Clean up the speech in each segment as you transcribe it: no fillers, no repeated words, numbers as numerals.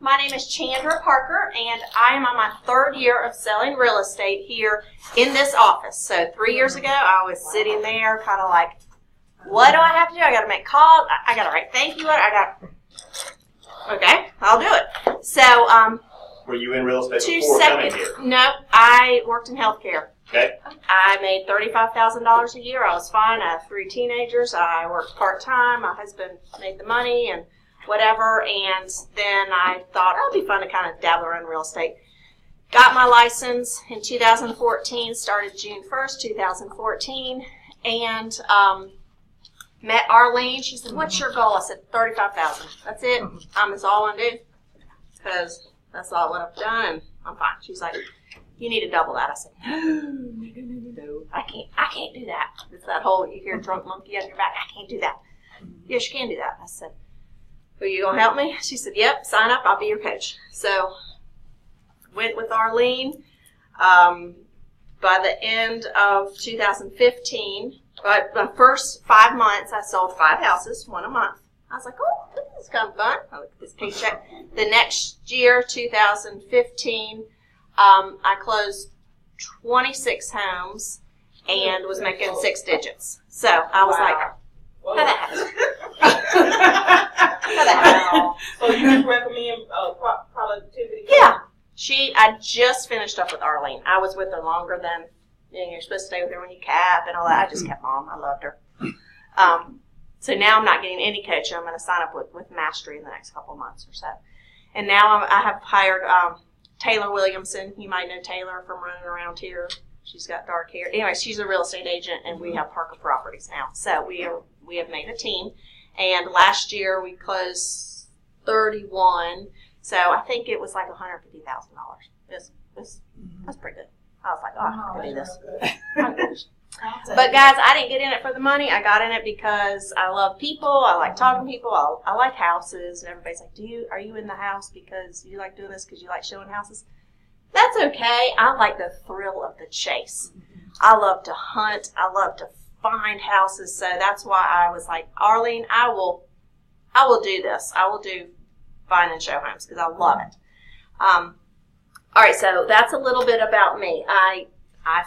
My name is Chandra Parker, and I am on my 3rd year of selling real estate here in this office. So 3 years ago, I was sitting there kind of like, what do I have to do? I got to make calls. I got to write thank you. Okay, I'll do it. So, were you in real estate before coming here? No, I worked in healthcare. Okay. I made $35,000 a year. I was fine. I have 3 teenagers. I worked part-time. My husband made the money and whatever. And then I thought, oh, it'd be fun to kind of dabble around real estate. Got my license in 2014, started June 1st, 2014. And met Arlene. She said, what's your goal? I said, $35,000. That's it. That's all I do. Because that's all what I've done, and I'm fine. She's like, you need to double that. I said, no, I can't do that. It's that whole, you hear a drunk monkey on your back, I can't do that. Yes, you can do that. I said, are you going to help me? She said, yep, sign up, I'll be your coach. So, went with Arlene. By the end of 2015, the first 5 months, I sold 5 houses, 1 a month. I was like, oh, this is kind of fun. I look at this paycheck. The next year, 2015, I closed 26 homes and was making 6 digits. So I was like, how the heck? How the heck? So you recommend productivity? Yeah. I just finished up with Arlene. I was with her longer than, you're supposed to stay with her when you cap and all that. I just kept on. I loved her. So now I'm not getting any coaching. I'm going to sign up with Mastery in the next couple months or so. And now I have hired Taylor Williamson. You might know Taylor from running around here. She's got dark hair. Anyway, she's a real estate agent, and we have Parker Properties now. So we have made a team. And last year we closed 31. So I think it was like $150,000. That's pretty good. I was like, oh, I can do this. I can do this. But guys, I didn't get in it for the money. I got in it because I love people. I like talking to people. I like houses. And everybody's like, are you in the house because you like doing this because you like showing houses? That's okay. I like the thrill of the chase. I love to hunt. I love to find houses. So that's why I was like, Arlene, I will do this. I will do find and show homes because I love it. All right, so that's a little bit about me. I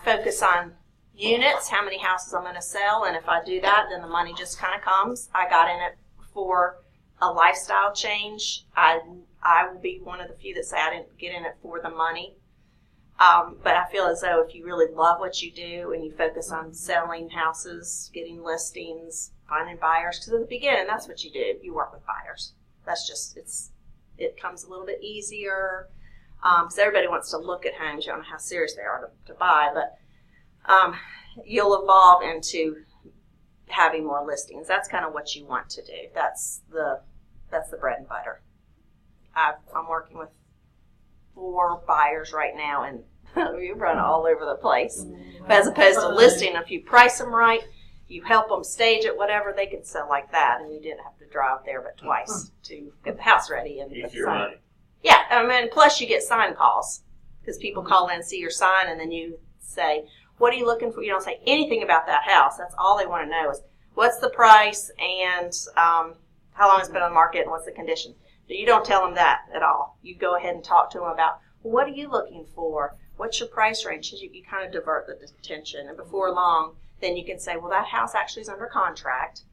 focus on units, how many houses I'm going to sell, and if I do that, then the money just kind of comes. I got in it for a lifestyle change. I will be one of the few that say I didn't get in it for the money. But I feel as though if you really love what you do and you focus on selling houses, getting listings, finding buyers, because at the beginning, that's what you do. You work with buyers. That's just, it comes a little bit easier. Because everybody wants to look at homes. You don't know how serious they are to buy, but you'll evolve into having more listings. That's kind of what you want to do. That's the bread and butter. I'm working with 4 buyers right now, and we run all over the place. But as opposed to listing, if you price them right, you help them stage it, whatever, they can sell like that, and you didn't have to drive there but twice to get the house ready and put the sign. Money. Yeah, I mean, plus you get sign calls because people call in, see your sign, and then you say, what are you looking for? You don't say anything about that house. That's all they want to know is what's the price and how long it's been on the market and what's the condition. You don't tell them that at all. You go ahead and talk to them about, well, what are you looking for? What's your price range? You kind of divert the attention. And before long, then you can say, well, that house actually is under contract.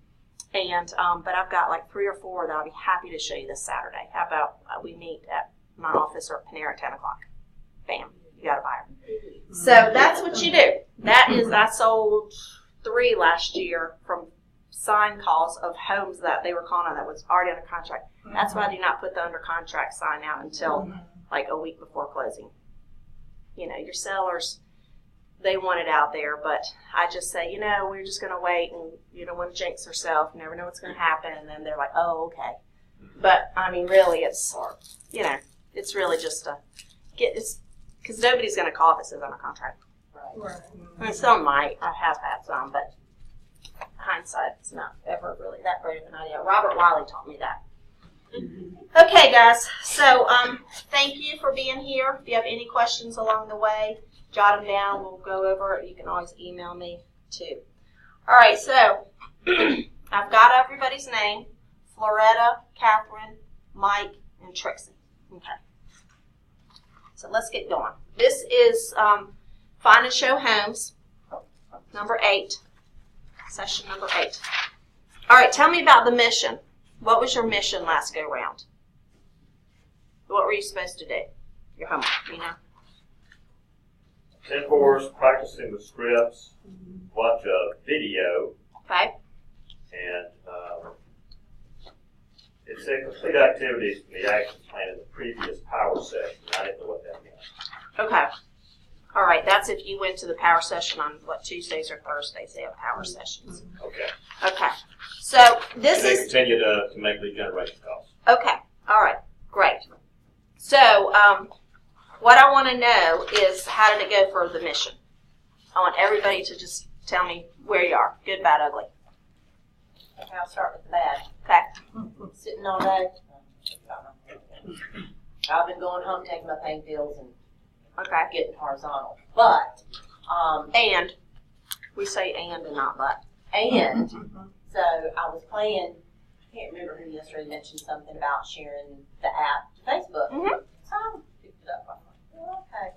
And but I've got like 3 or 4 that I'll be happy to show you this Saturday. How about we meet at my office or at Panera at 10 o'clock? Bam, you got a buyer. So that's what you do. I sold 3 last year from sign calls of homes that they were calling on that was already under contract. That's why I do not put the under contract sign out until like a week before closing. Your sellers, they want it out there, but I just say, we're just going to wait, and you don't want to jinx yourself. You never know what's going to happen, and then they're like, oh, okay. But, I mean, really, it's really just because nobody's going to call if it says under contract. Right. I mean, some might. I have had some, but hindsight's not ever really that great of an idea. Robert Wiley taught me that. Okay, guys, so thank you for being here. If you have any questions along the way, jot them down. We'll go over it. You can always email me, too. All right, so I've got everybody's name, Floretta, Catherine, Mike, and Trixie. Okay. So let's get going. This is Find and Show Homes, number 8, session number 8. All right, tell me about the mission. What was your mission last go round? What were you supposed to do? Your homework, you know? 10-4s, practicing the scripts, watch a video, Okay. and it said complete activities from the action plan in the previous power session. I didn't know what that meant. Okay. All right, that's if you went to the power session on, Tuesdays or Thursdays. They have power sessions. Okay. Okay. So this And they is... continue to make lead generation calls. Okay. All right. Great. So what I want to know is how did it go for the mission? I want everybody to just tell me where you are. Good, bad, ugly. Okay, I'll start with the bad. Okay. Sitting all day. I've been going home, taking my pain pills, and Okay. getting horizontal. But, And we say and not but. and, so I was playing, I can't remember who yesterday mentioned something about sharing the app to Facebook. Mhm. So I picked it up. I was like, well, okay.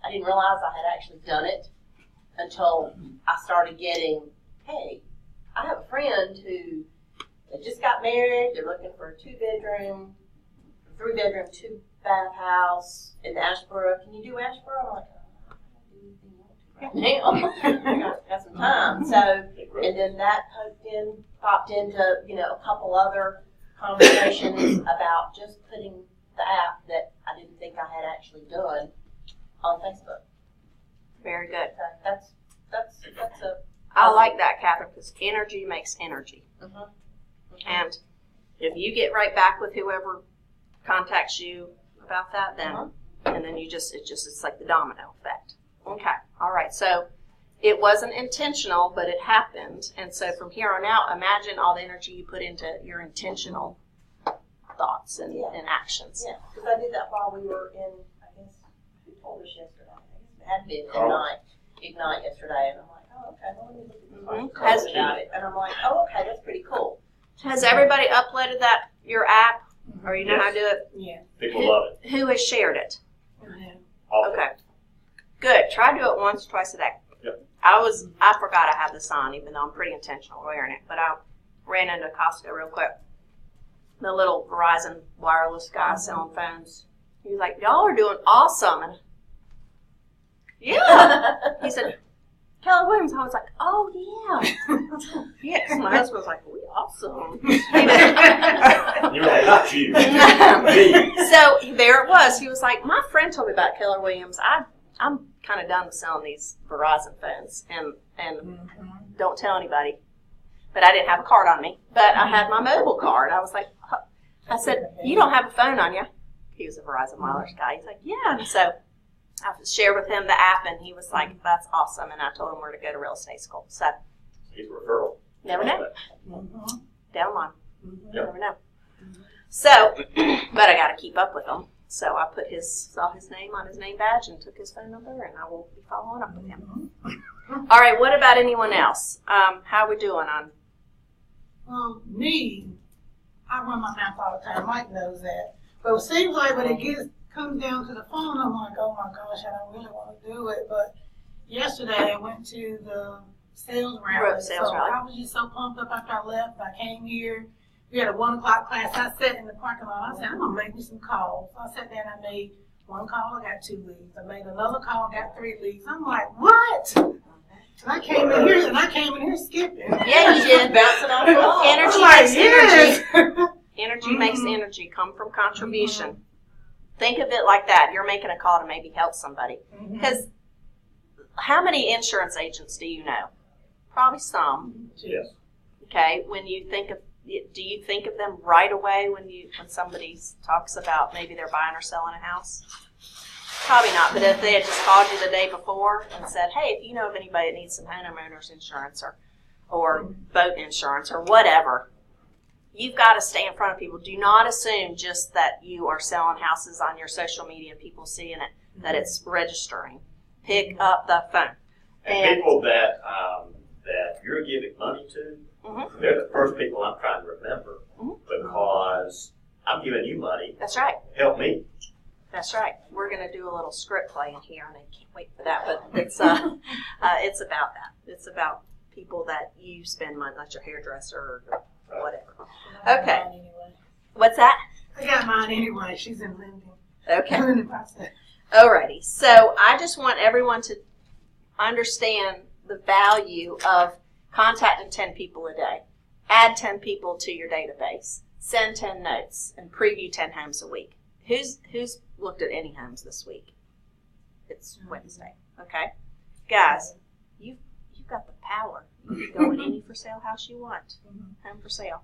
I didn't realize I had actually done it until I started getting, hey, I have a friend who they just got married. They're looking for a 2-bedroom, 3-bedroom, 2-bath house in Ashboro. Can you do Ashboro? I'm like, oh, I don't do anything right now. I got some time. So, and then that popped into, a couple other conversations about just putting the app that I didn't think I had actually done on Facebook. Very good. So that's a. I like that, Catherine, because energy makes energy. Mhm. And if you get right back with whoever contacts you about that, then and then it's like the domino effect. Okay. All right. So it wasn't intentional, but it happened. And so from here on out, imagine all the energy you put into your intentional thoughts and actions. Yeah, because I did that while we were in, I guess, who told us yesterday? I guess it had been Ignite yesterday. And I'm like, oh, okay, well, let me look at this about it. And I'm like, oh, okay, that's pretty cool. Has everybody uploaded your app? Or you know how to do it? Yeah. People love it. Who has shared it? Awesome. Okay. Good. Try to do it once or twice a day. Yep. I forgot I had this on, even though I'm pretty intentional wearing it. But I ran into Costco real quick. The little Verizon wireless guy selling phones. He was like, y'all are doing awesome. And yeah. He said, Keller Williams. I was like, oh, yeah. Yes. My husband was like, we awesome. You were like, not you. Me. So there it was. He was like, my friend told me about Keller Williams. I'm kind of done with selling these Verizon phones and don't tell anybody. But I didn't have a card on me. But I had my mobile card. I was like, I said, you don't have a phone on you? He was a Verizon wireless guy. He's like, yeah. And so I shared with him the app, and he was like, that's awesome. And I told him where to go to real estate school. So He's a referral. never know. Down the line. Yep. Never know. So, but I got to keep up with him. So I saw his name on his name badge and took his phone number, and I will be following up with him. All right, what about anyone else? How are we doing on? Me, I run my mouth all the time. Mike knows that. But it seems like when it comes down to the phone, I'm like, oh my gosh, I don't really want to do it. But yesterday I went to the sales rally. I was just so pumped up after I left. I came here. We had a 1 o'clock class. I sat in the parking lot. I said, I'm going to make me some calls. So I sat there and I made 1 call. I got 2 leads. I made another call. Got 3 leads. I'm like, what? And I came in here skipping. Yeah, you did. Bouncing off the wall. Energy makes energy. Energy makes energy. Come from contribution. Think of it like that. You're making a call to maybe help somebody. Because how many insurance agents do you know? Probably some. Yes. Okay. When you think of, do you think of them right away when somebody talks about maybe they're buying or selling a house? Probably not. But if they had just called you the day before and said, hey, if you know of anybody that needs some homeowners insurance or boat insurance or whatever, you've got to stay in front of people. Do not assume just that you are selling houses on your social media and people seeing it, that it's registering. Pick up the phone. And people that you're giving money to, they're the first people I'm trying to remember because I'm giving you money. That's right. Help me. That's right. We're going to do a little script play in here, and I can't wait for that. But it's it's about that. It's about people that you spend money, like your hairdresser or whatever. Okay. What's that? I got mine anyway. She's in Linden. Okay. I'm in the process. Alrighty. So I just want everyone to understand the value of contacting 10 people a day. Add 10 people to your database. Send 10 notes and preview 10 homes a week. Who's looked at any homes this week? It's Wednesday. Okay, guys, you've got the power. You can go in any for sale house you want. Home for sale.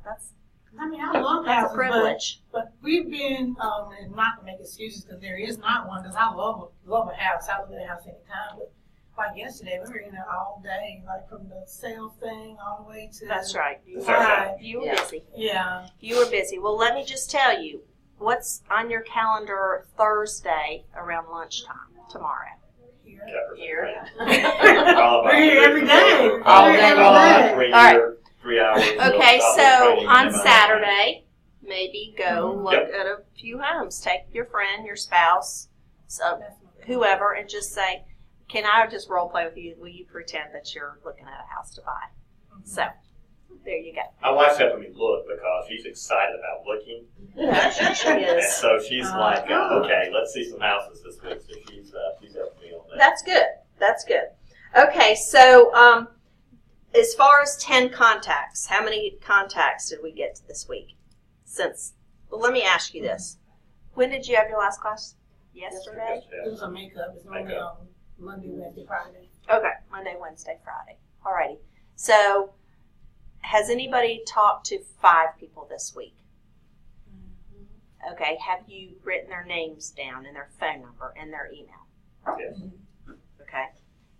I mean, I love That's houses, a privilege. but we've been, and not to make excuses because there is not one, because I love a house. I live in a house anytime, but like yesterday, we were in there all day, like from the sales thing all the way to. That's right. You were busy. Yeah. You were busy. Well, let me just tell you what's on your calendar Thursday around lunchtime tomorrow. Here. We're here every day. All day every long. day. All right. 3 hours. Okay, so on Saturday, maybe go look at a few homes. Take your friend, your spouse, whoever, and just say, can I just role play with you? Will you pretend that you're looking at a house to buy? So, there you go. My wife's helping me look because she's excited about looking. Yeah, she And is. so she's like, okay, let's see some houses this week. So she's helping me on that. That's good. That's good. Okay, so as far as 10 contacts, how many contacts did we get this week? Well, let me ask you this. When did you have your last class? Yesterday? It was a makeup. It's normally on Monday, Wednesday, Friday. Okay, Monday, Wednesday, Friday. Alrighty. So, has anybody talked to 5 people this week? Okay, have you written their names down and their phone number and their email? Yes. Okay.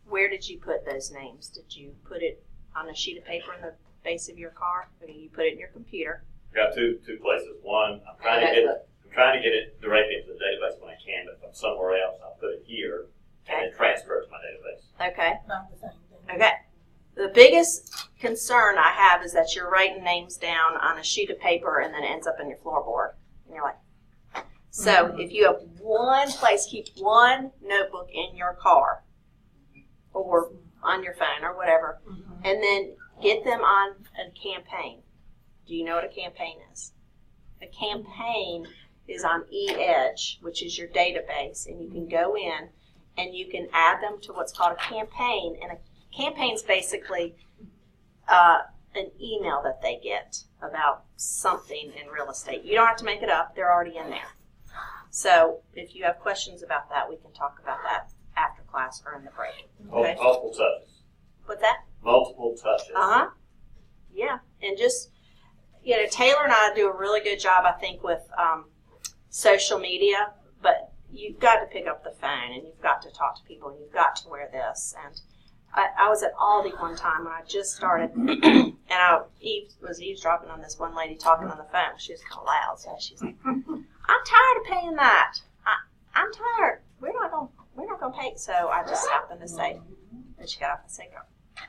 Where did you put those names? Did you put it on a sheet of paper in the base of your car? Or you put it in your computer? Got two places. One, I'm trying to get it directly into the database when I can, but if I'm somewhere else, I'll put it here and then transfer it to my database. Okay. Not the same thing. Okay. The biggest concern I have is that you're writing names down on a sheet of paper and then it ends up in your floorboard. And you're like, so if you have one place, keep one notebook in your car or on your phone or whatever, and then get them on a campaign. Do you know what a campaign is? A campaign is on eEdge, which is your database, and you can go in and you can add them to what's called a campaign. And a campaign is basically an email that they get about something in real estate. You don't have to make it up. They're already in there. So if you have questions about that, we can talk about that after class or in the break. Okay? Multiple touches. What's that? Multiple touches. Yeah. And just, Taylor and I do a really good job, I think, with social media, but you've got to pick up the phone and you've got to talk to people and you've got to wear this. And I was at Aldi one time when I just started, and Eve was eavesdropping on this one lady talking on the phone. She was kind of loud, so she's like, "I'm tired of paying that. I'm tired. We're not gonna pay." So I just happened to say, and she got up and said,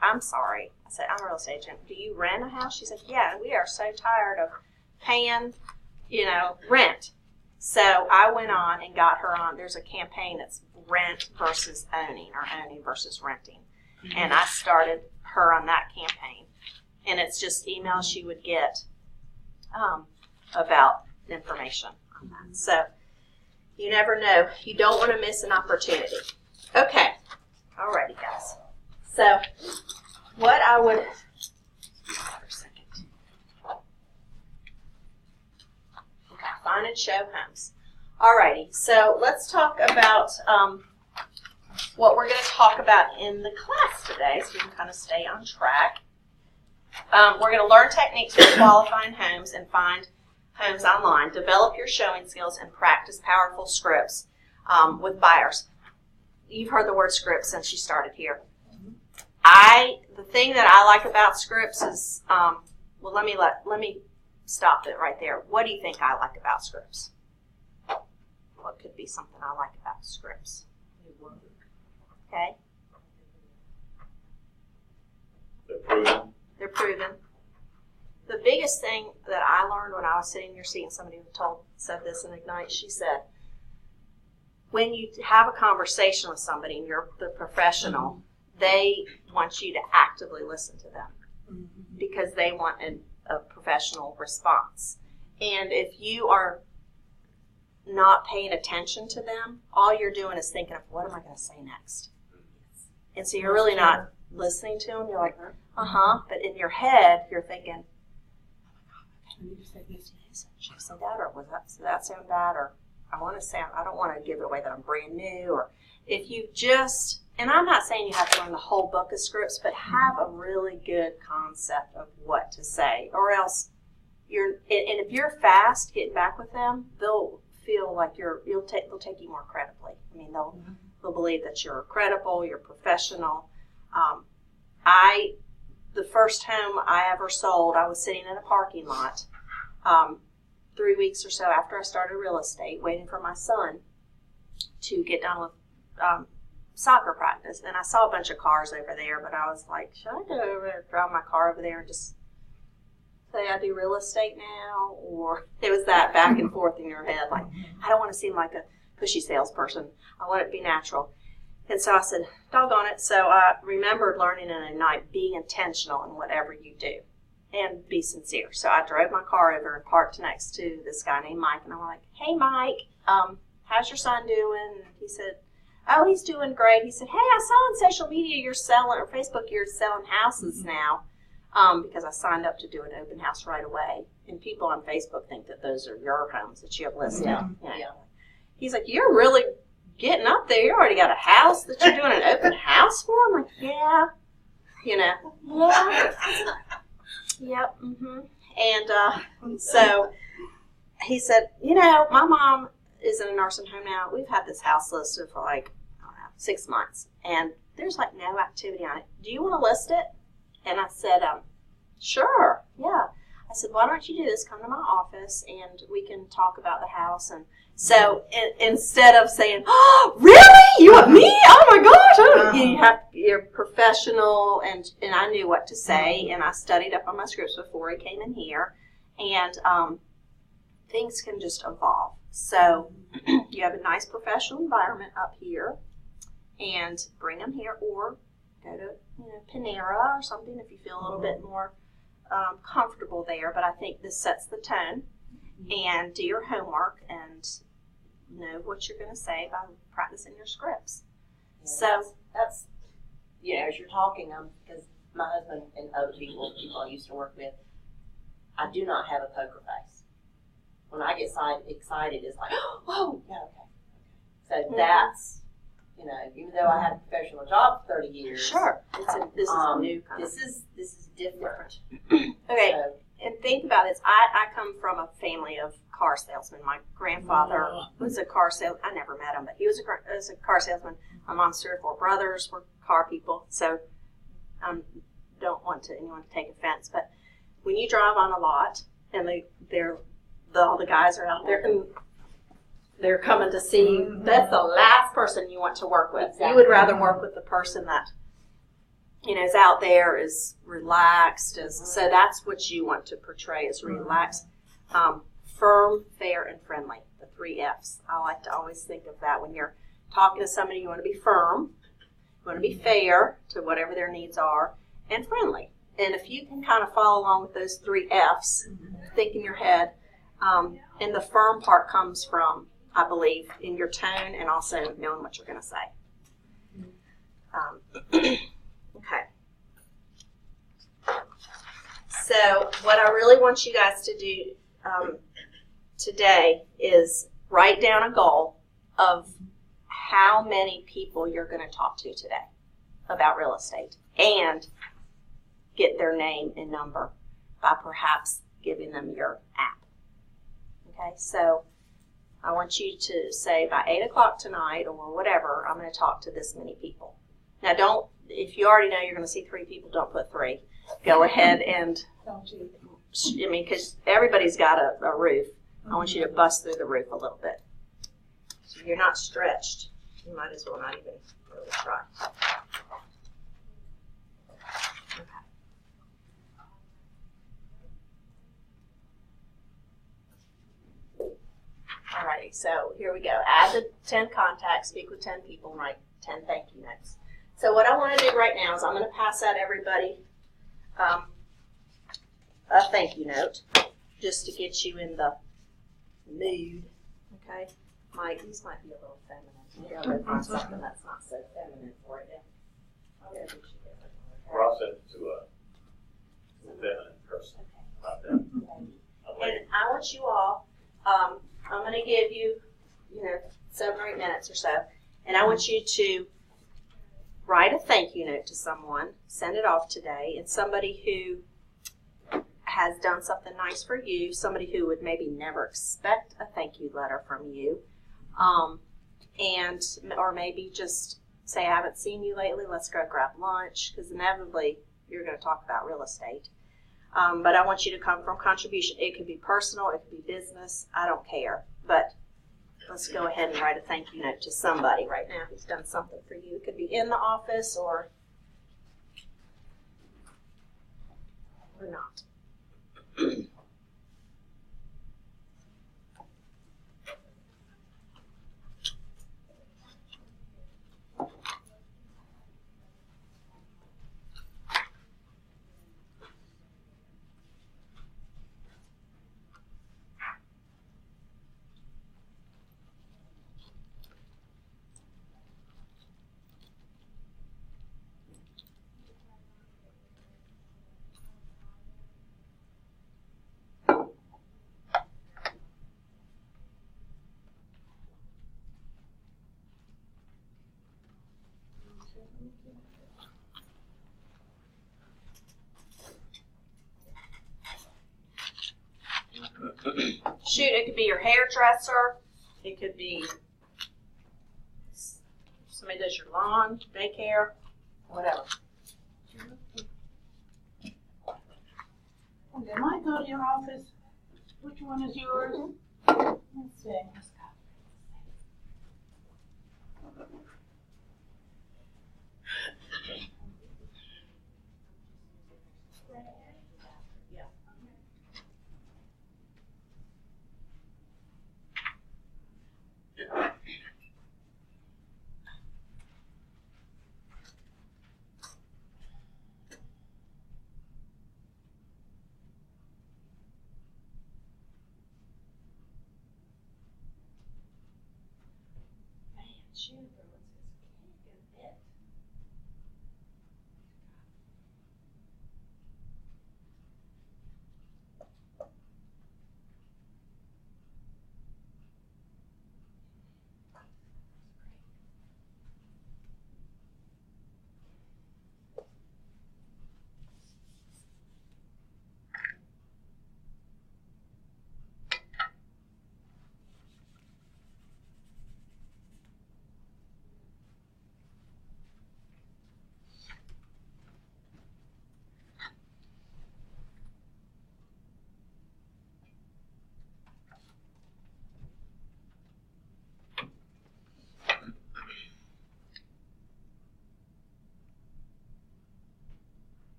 "I'm sorry." I said, "I'm a real estate agent. Do you rent a house?" She said, "Yeah, we are so tired of paying, rent." So I went on and got her on. There's a campaign that's rent versus owning, or owning versus renting. And I started her on that campaign. And it's just emails she would get about information on that. So you never know. You don't want to miss an opportunity. Okay. Alrighty, guys. So what I would... For a second. Okay, find and show homes. Alrighty. So let's talk about... what we're going to talk about in the class today, so we can kind of stay on track. We're going to learn techniques for qualifying homes and find homes online, develop your showing skills, and practice powerful scripts with buyers. You've heard the word script since you started here. The thing that I like about scripts is, let me stop it right there. What do you think I like about scripts? What could be something I like about scripts? Okay. They're proven. The biggest thing that I learned when I was sitting in your seat and somebody said this in Ignite, she said, when you have a conversation with somebody and you're the professional, they want you to actively listen to them because they want a professional response. And if you are not paying attention to them, all you're doing is thinking of, what am I going to say next? And so you're really not listening to them. You're like, but in your head, you're thinking, oh my God, should I say that, or does that sound bad, or I don't want to give it away that I'm brand new, or if you just, and I'm not saying you have to learn the whole book of scripts, but have a really good concept of what to say, or else and if you're fast getting back with them, they'll feel like they'll take you more credibly. I mean, they'll believe that you're credible, you're professional. The first home I ever sold, I was sitting in a parking lot 3 weeks or so after I started real estate, waiting for my son to get done with soccer practice. And I saw a bunch of cars over there, but I was like, should I go over there, drive my car over there and just say I do real estate now? Or it was that back and forth in your head, like, I don't want to seem like a pushy salesperson. I want it to be natural. And so I said, doggone it. So I remembered learning in a night, be intentional in whatever you do and be sincere. So I drove my car over and parked next to this guy named Mike. And I'm like, hey, Mike, how's your son doing? And he said, oh, he's doing great. He said, hey, I saw on social media you're selling, or Facebook, you're selling houses now, because I signed up to do an open house right away. And people on Facebook think that those are your homes that you have listed. Yeah. He's like, you're really getting up there. You already got a house that you're doing an open house for? I'm like, yeah. Yeah. Yep. And so he said, my mom is in a nursing home now. We've had this house listed for like, 6 months, and there's like no activity on it. Do you want to list it? And I said, sure. Yeah. I said, why don't you do this? Come to my office and we can talk about the house. And so instead of saying, oh, really? You want me? Oh my gosh. You're professional, and I knew what to say, and I studied up on my scripts before I came in here, and things can just evolve. So you have a nice professional environment up here, and bring them here, or go to Panera or something if you feel a little bit more comfortable there. But I think this sets the tone. And do your homework and know what you're going to say by practicing your scripts. Yeah, so that's as you're talking, because my husband and other people I used to work with, I do not have a poker face. When I get excited, it's like, whoa, yeah, okay. So that's, even though I had a professional job for 30 years. Sure. This is new. This is different. Okay. So, and think about this. I come from a family of car salesmen. My grandfather was a car salesman. I never met him, but he was a car salesman. My mom's 3 or 4 brothers were car people. So don't want anyone to take offense. But when you drive on a lot and all the guys are out there and they're coming to see you, that's the last person you want to work with. Exactly. You would rather work with the person that is out there, is relaxed. So that's what you want to portray, is relaxed, firm, fair, and friendly. The 3 F's. I like to always think of that. When you're talking to somebody, you want to be firm, you want to be fair to whatever their needs are, and friendly. And if you can kind of follow along with those 3 F's, think in your head, and the firm part comes from, I believe, in your tone and also knowing what you're going to say. Okay. So what I really want you guys to do today is write down a goal of how many people you're going to talk to today about real estate, and get their name and number by perhaps giving them your app. Okay, so I want you to say by 8 o'clock tonight or whatever, I'm going to talk to this many people. Now if you already know you're going to see 3 people, don't put 3. Go ahead and, because everybody's got a roof. I want you to bust through the roof a little bit. So you're not stretched. You might as well not even really try. All right, funny. So here we go. Add the 10 contacts, speak with 10 people, and write 10 thank you notes. So what I want to do right now is I'm going to pass out everybody a thank you note just to get you in the mood. Okay? Mike, these might be a little feminine. Maybe I'll go find something that's not so feminine for you. I'll go get you different. Process to a feminine person. About that. And I want you all, I'm going to give you, 7 or 8 minutes or so, and I want you to write a thank you note to someone, send it off today, and somebody who has done something nice for you, somebody who would maybe never expect a thank you letter from you, or maybe just say, I haven't seen you lately, let's go grab lunch, because inevitably you're going to talk about real estate. But I want you to come from contribution. It could be personal, it could be business, I don't care. But let's go ahead and write a thank you note to somebody right now who's done something for you. It could be in the office or not. Shoot, it could be your hairdresser. It could be somebody does your lawn, daycare, whatever. Okay, might go to your office. Which one is yours? Let's see.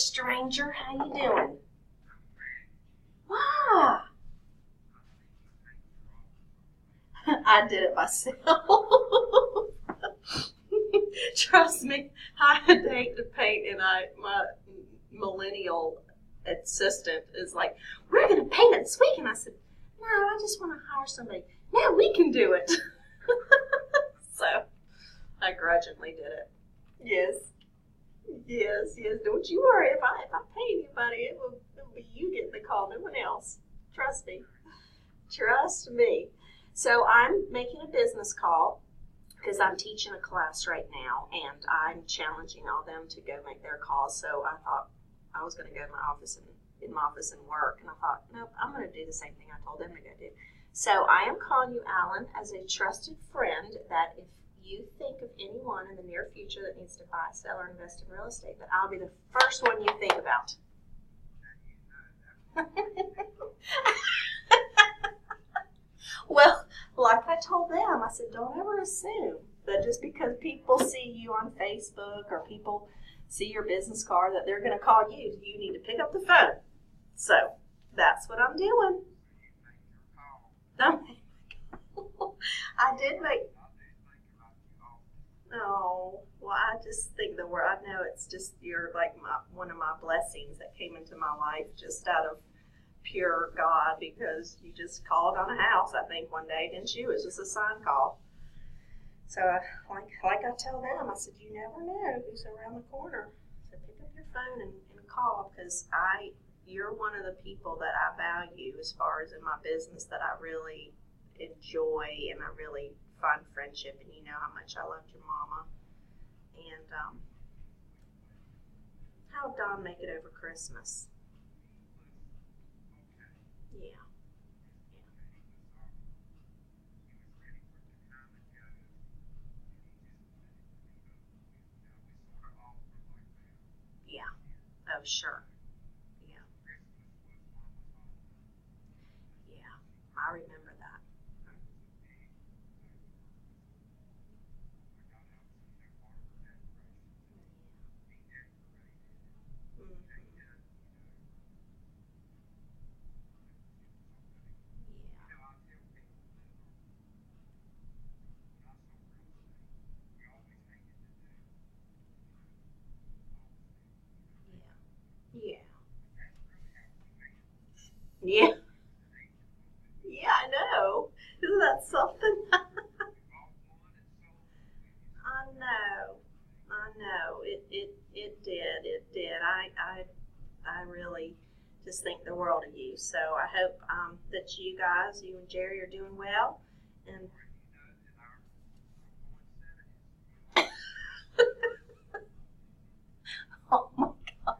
stranger, how you doing? Ah, I did it myself. Trust me, I hate to paint, and my millennial assistant is like, "We're gonna paint it this week," and I said, "No, I just want to hire somebody. No, we can do it." So I grudgingly did it. Yes. Don't you worry. If I pay anybody, it'll be you getting the call, no one else. Trust me. So I'm making a business call because I'm teaching a class right now, and I'm challenging all them to go make their calls. So I thought I was going to go in my office and work, and I thought, nope, I'm going to do the same thing I told them to go do. So I am calling you, Alan, as a trusted friend, that if you think of anyone in the near future that needs to buy, sell, or invest in real estate, that I'll be the first one you think about. Well, like I told them, I said, don't ever assume that just because people see you on Facebook or people see your business card that they're going to call you. You need to pick up the phone. So that's what I'm doing. I did make. Oh, well, I just think the word. I know it's just you're like one of my blessings that came into my life just out of pure God, because you just called on a house, I think, one day, didn't you? It was just a sign call. So, like I tell them, I said, you never know who's around the corner. So pick up your phone and call, because you're one of the people that I value as far as in my business, that I really enjoy, and I really find friendship, and you know how much I loved your mama. And how did Don make it over Christmas? Yeah. Yeah. Oh, sure. Yeah. Yeah. I remember that. Yeah. Yeah. Yeah, I know. Isn't that something? I know. It did. I really just think the world of you. So I hope that you guys, you and Jerry, are doing well. And oh my God.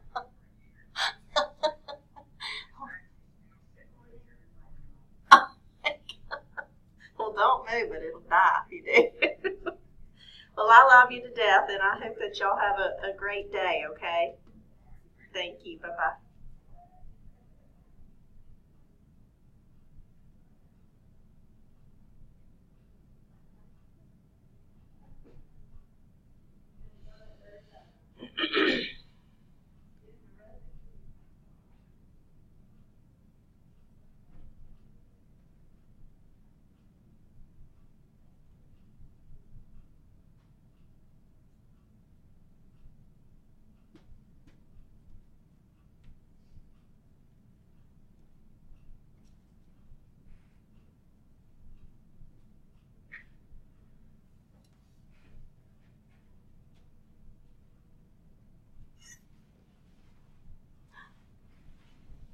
Well, don't move it. It'll die if you do. Well, I love you to death, and I hope that y'all have a great day, okay? Thank you. Bye-bye.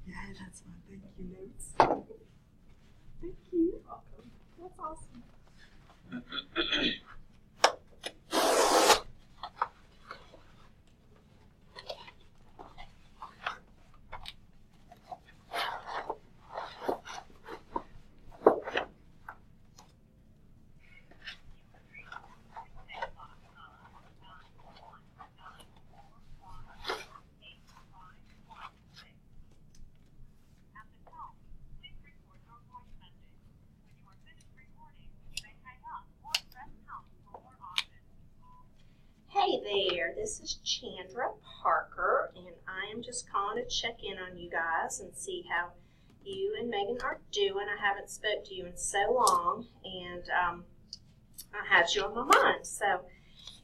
Yeah, that's my thank you notes. Thank you. You're welcome. That's awesome. Hey there, this is Chandra Parker, and I I am just calling to check in on you guys and see how you and Megan are doing. I haven't spoke to you in so long, and I had you on my mind. So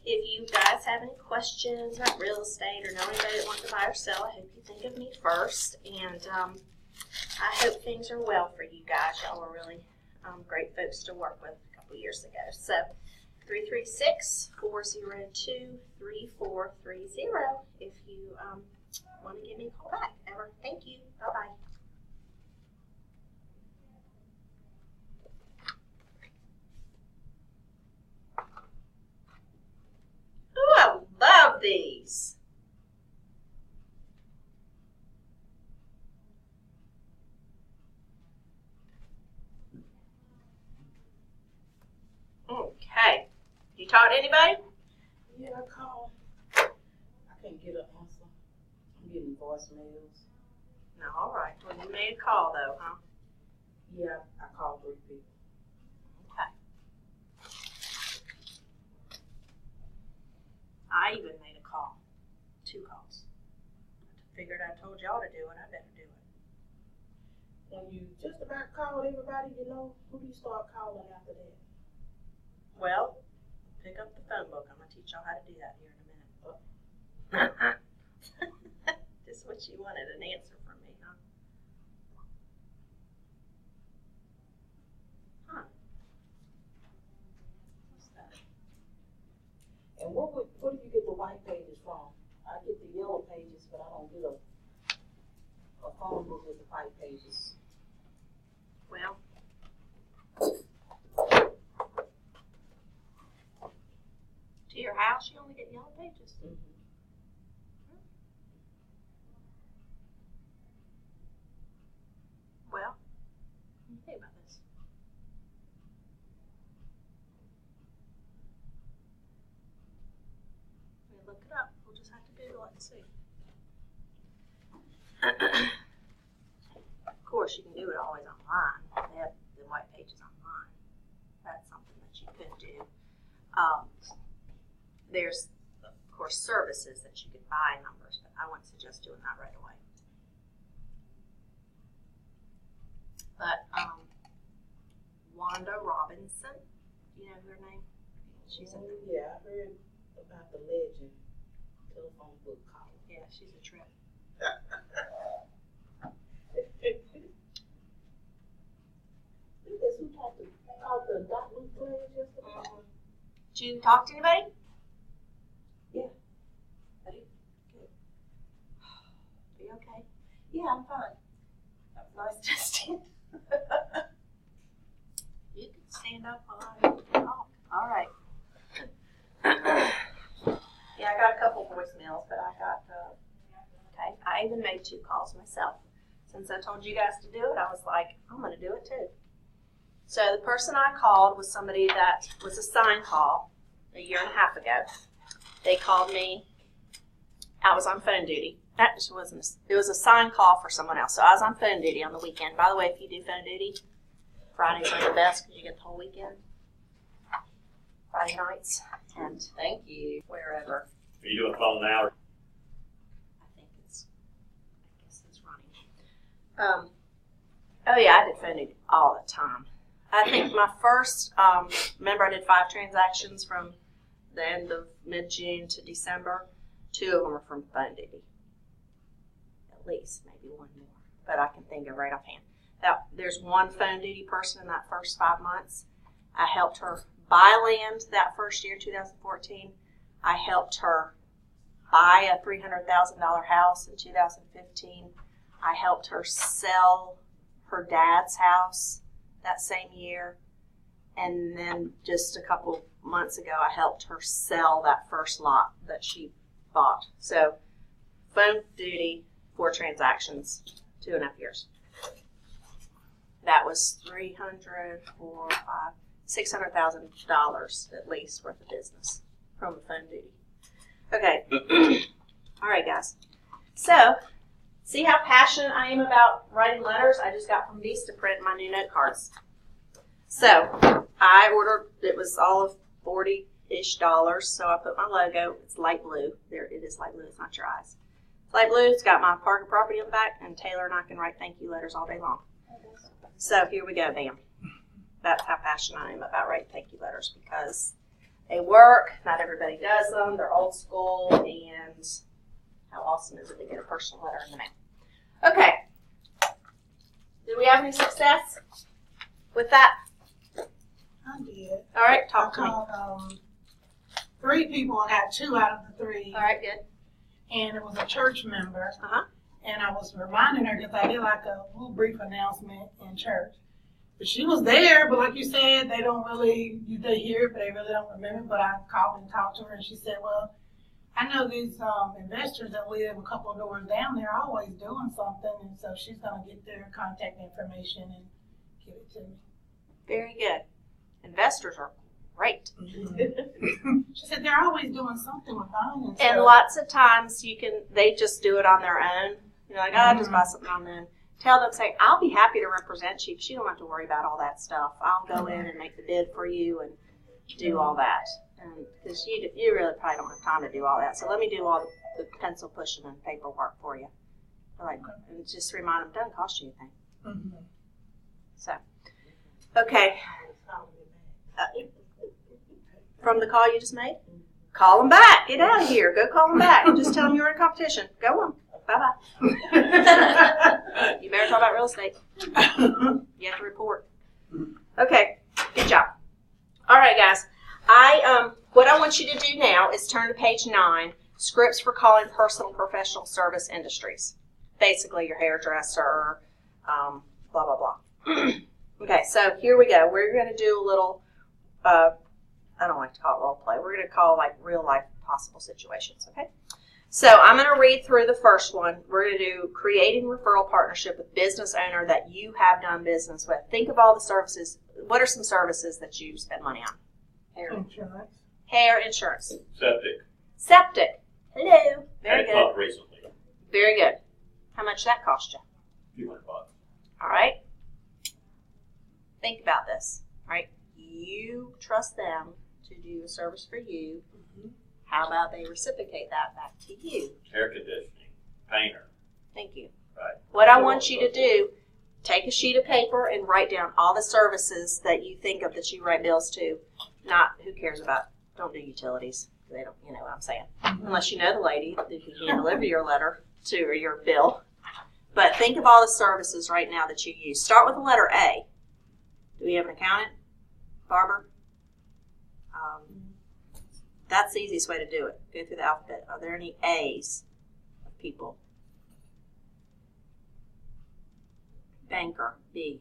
if you guys have any questions about real estate or know anybody that wants to buy or sell, I hope you think of me first. And I hope things are well for you guys. Y'all were really great folks to work with a couple years ago. So 336-402-3430 if you want to give me a call back ever. Thank you. Bye-bye. Ooh, I love these. Okay. You talk to anybody? Yeah, I called. I can't get an answer. I'm getting voicemails. No, all right. Well, you made a call, though, huh? Yeah, I called 3 people. Okay. I even made a call. 2 calls. Figured I told y'all to do it. I better do it. When you just about called everybody you know, who do you start calling after that? Well, pick up the phone book. I'm going to teach y'all how to do that here in a minute. Just what you wanted, an answer from me, huh? Huh. What's that? And where do you get the white pages from? I get the yellow pages, but I don't get a phone book with the white pages. Well, to your house, you only get yellow pages. Mm-hmm. Well, let me think about this. Let me look it up. We'll just have to Google it and see. Of course, you can do it always online. They have the white pages online. That's something that you could do. There's, of course, services that you could buy numbers, but I wouldn't suggest doing that right away. But Wanda Robinson, do you know her name? She's a Yeah, I heard about the legend telephone book call. yeah, she's a trip. That's who talked the Dot Loop players yesterday. Did you talk to anybody? Yeah. I did. Good. Are you okay? Yeah, I'm fine. That was nice testing. You can stand up while I talk. All right. Yeah, I got a couple voicemails, but I got, Okay. I even made 2 calls myself. Since I told you guys to do it, I was like, I'm going to do it too. So the person I called was somebody that was a sign call a year and a half ago. They called me. I was on phone duty. That just wasn't. It was a sign call for someone else. So I was on phone duty on the weekend. By the way, if you do phone duty, Fridays are the best because you get the whole weekend. Friday nights and thank you. wherever. Are you doing phone now? I guess it's running. Oh yeah, I did phone duty all the time. I think my first, remember I did 5 transactions from the end of mid-June to December. 2 of them were from phone duty. At least, maybe 1 more. But I can think of right offhand. There's 1 phone duty person in that first 5 months. I helped her buy land that first year, 2014. I helped her buy a $300,000 house in 2015. I helped her sell her dad's house that same year. And then just a couple months ago, I helped her sell that first lot that she bought. So phone duty, 4 transactions, 2.5 years. That was $600,000 at least worth of business from the phone duty. Okay. All right, guys. So, see how passionate I am about writing letters? I just got from Vista print my new note cards. So, I ordered, it was all of $40-ish, so I put my logo. It's light blue. There, it is light blue. It's not your eyes. It's Light blue, it's got my Parker property on the back, and Taylor and I can write thank you letters all day long. So here we go, bam. That's how passionate I am about writing thank you letters, because they work. Not everybody does them. They're old school, and how awesome is it to get a personal letter in the mail? Okay. Did we have any success with that? I did. All right, I talk to me. called 3 people. I got 2 out of the 3. All right, good. And it was a church member. Uh-huh. And I was reminding her because I did like a little brief announcement in church. But she was there, but like you said, they don't really, they hear it, but they really don't remember. But I called and talked to her, and she said, well, I know these investors that live a couple of doors down there are always doing something, and so she's going to get their contact information and give it to me. Very good. Investors are great. She said they're always doing something with buying and And stuff. lots of times they just do it on their own. You're like, oh, just buy something on their own. Tell them, say, I'll be happy to represent you, because you don't have to worry about all that stuff. I'll go in and make the bid for you and do all that. Because you really probably don't have time to do all that. So let me do all the pencil pushing and paperwork for you. Like, and just remind them, it doesn't cost you anything. Mm-hmm. So, okay. From the call you just made? Call them back. Get out of here. Go call them back. Just tell them you're in competition. Go on. Bye-bye. You better talk about real estate. You have to report. Okay. Good job. All right, guys. What I want you to do now is turn to page 9, scripts for calling personal professional service industries. Basically, your hairdresser, blah, blah, blah. Okay, so here we go. We're going to do a little, I don't like to call it role play. We're going to call like real life possible situations, okay? So I'm going to read through the first one. We're going to do creating referral partnership with business owner that you have done business with. Think of all the services. What are some services that you spend money on? Insurance. Hair insurance. Septic. Hello. Very Had it good. pumped recently. Very good. How much that cost you? $200. All right. Think about this. All right. You trust them to do a service for you. How about they reciprocate that back to you? Air conditioning, painter. Thank you. Right. What I want you to do, take a sheet of paper and write down all the services that you think of that you write bills to. Not who cares about, don't do utilities. They don't, you know what I'm saying. Unless you know the lady who can deliver your letter to or your bill. But think of all the services right now that you use. Start with the letter A. Do we have an accountant? Barber? That's the easiest way to do it. Go through the alphabet. Are there any A's of people? Banker, B.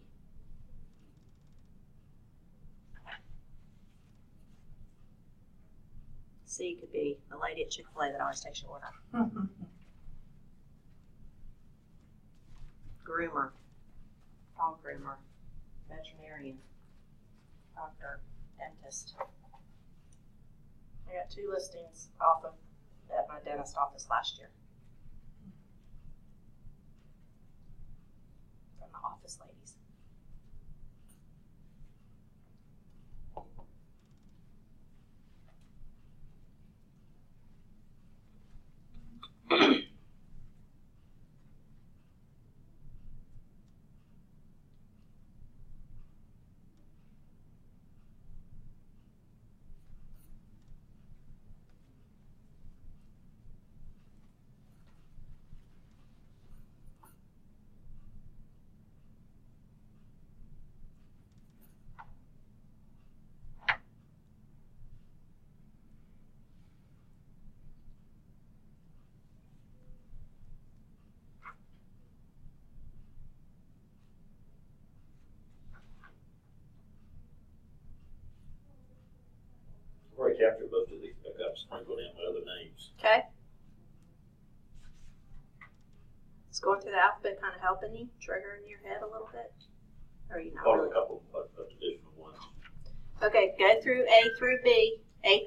C could be the lady at Chick-fil-A that always takes your order. Groomer, dog groomer, veterinarian, doctor, dentist. I got 2 listings off of at my dentist office last year. From the office ladies. I've already captured most of these pickups, sprinkled in with other names. Okay. Is going through the alphabet kind of helping you, triggering your head a little bit? Or are you not Called really? a couple of additional ones. Okay, go through A through B, A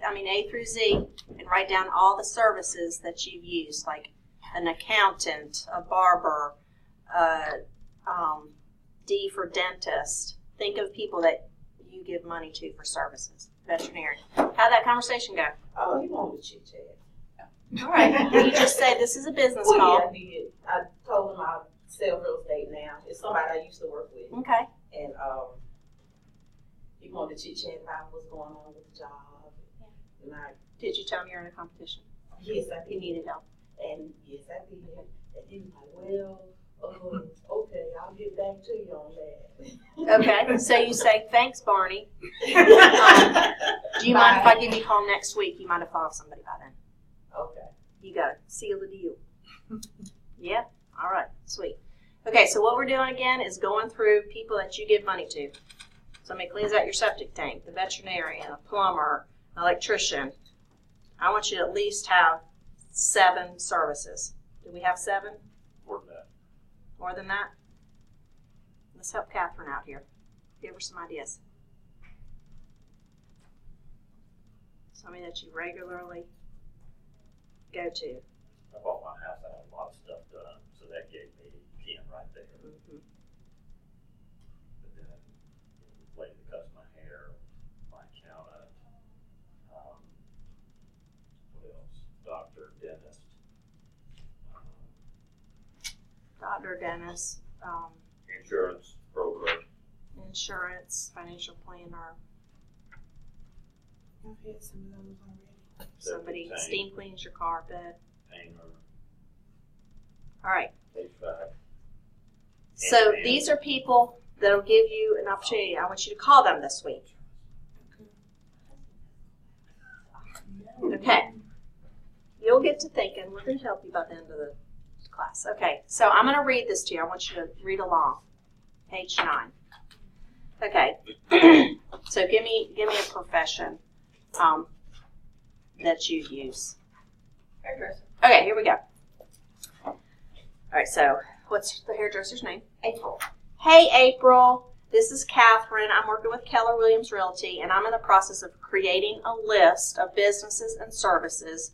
through Z, and write down all the services that you've used, like an accountant, a barber, D for dentist. Think of people that you give money to for services. Veterinarian. How'd that conversation go? Oh, you want to chit chat. All right. You just say this is a business Well, call. yeah, I did. I told him I sell real estate now. It's somebody I used to work with. Okay. And he wanted to chit chat about what's going on with the job. And Did you tell him you're in a competition? yes, I You did. needed help. And yes, I did. And he was like, well, okay, I'll get back to you on that. Okay. So you say, thanks, Barney. Do you mind if I give you a call next week? You might have found somebody by then. Okay. You got to seal the deal. Yeah? All right. Sweet. Okay, so what we're doing again is going through people that you give money to. Somebody cleans out your septic tank, the veterinarian, a plumber, an electrician. I want you to at least have 7 services. Do we have 7? More than that. More than that? Let's help Catherine out here. Give her some ideas. Somebody that you regularly go to. I bought my house, I had a lot of stuff done, so that gave me 10 right there. Mm-hmm. But then, lady that cuts my hair, my accountant, what else? Doctor, dentist. Doctor, dentist, Insurance, broker. insurance, financial planner, I've had some of those already. somebody Tank, steam cleans your carpet. painter, All right. HVAC. So And- these are people that'll give you an opportunity. I want you to call them this week. Okay. You'll get to thinking. We're going to help you by the end of the class. Okay. So I'm going to read this to you. I want you to read along. Page 9. Okay. So give me a profession that you use. Hairdresser. Okay, here we go. All right, so what's the hairdresser's name? April. Hey, April. This is Catherine. I'm working with Keller Williams Realty, and I'm in the process of creating a list of businesses and services,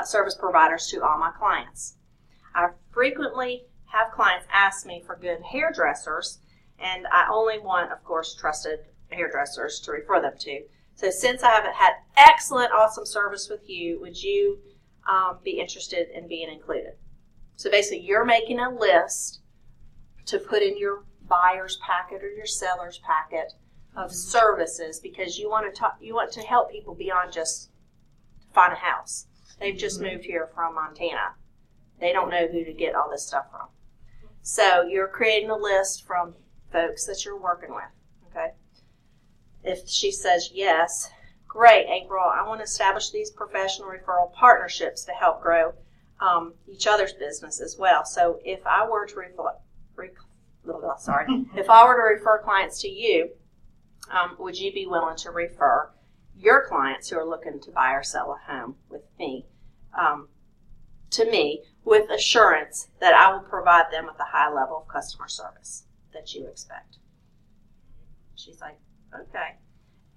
service providers to all my clients. I frequently have clients ask me for good hairdressers, and I only want, of course, trusted hairdressers to refer them to. So since I have had excellent, awesome service with you, would you be interested in being included? So basically, you're making a list to put in your buyer's packet or your seller's packet of services because you want to help people beyond just find a house. They've just moved here from Montana. They don't know who to get all this stuff from. So you're creating a list from folks that you're working with, okay? If she says yes, great, April, I want to establish these professional referral partnerships to help grow each other's business as well. So if I were to refer clients to you, would you be willing to refer your clients who are looking to buy or sell a home with me to me with assurance that I will provide them with a high level of customer service that you expect? She's like, okay,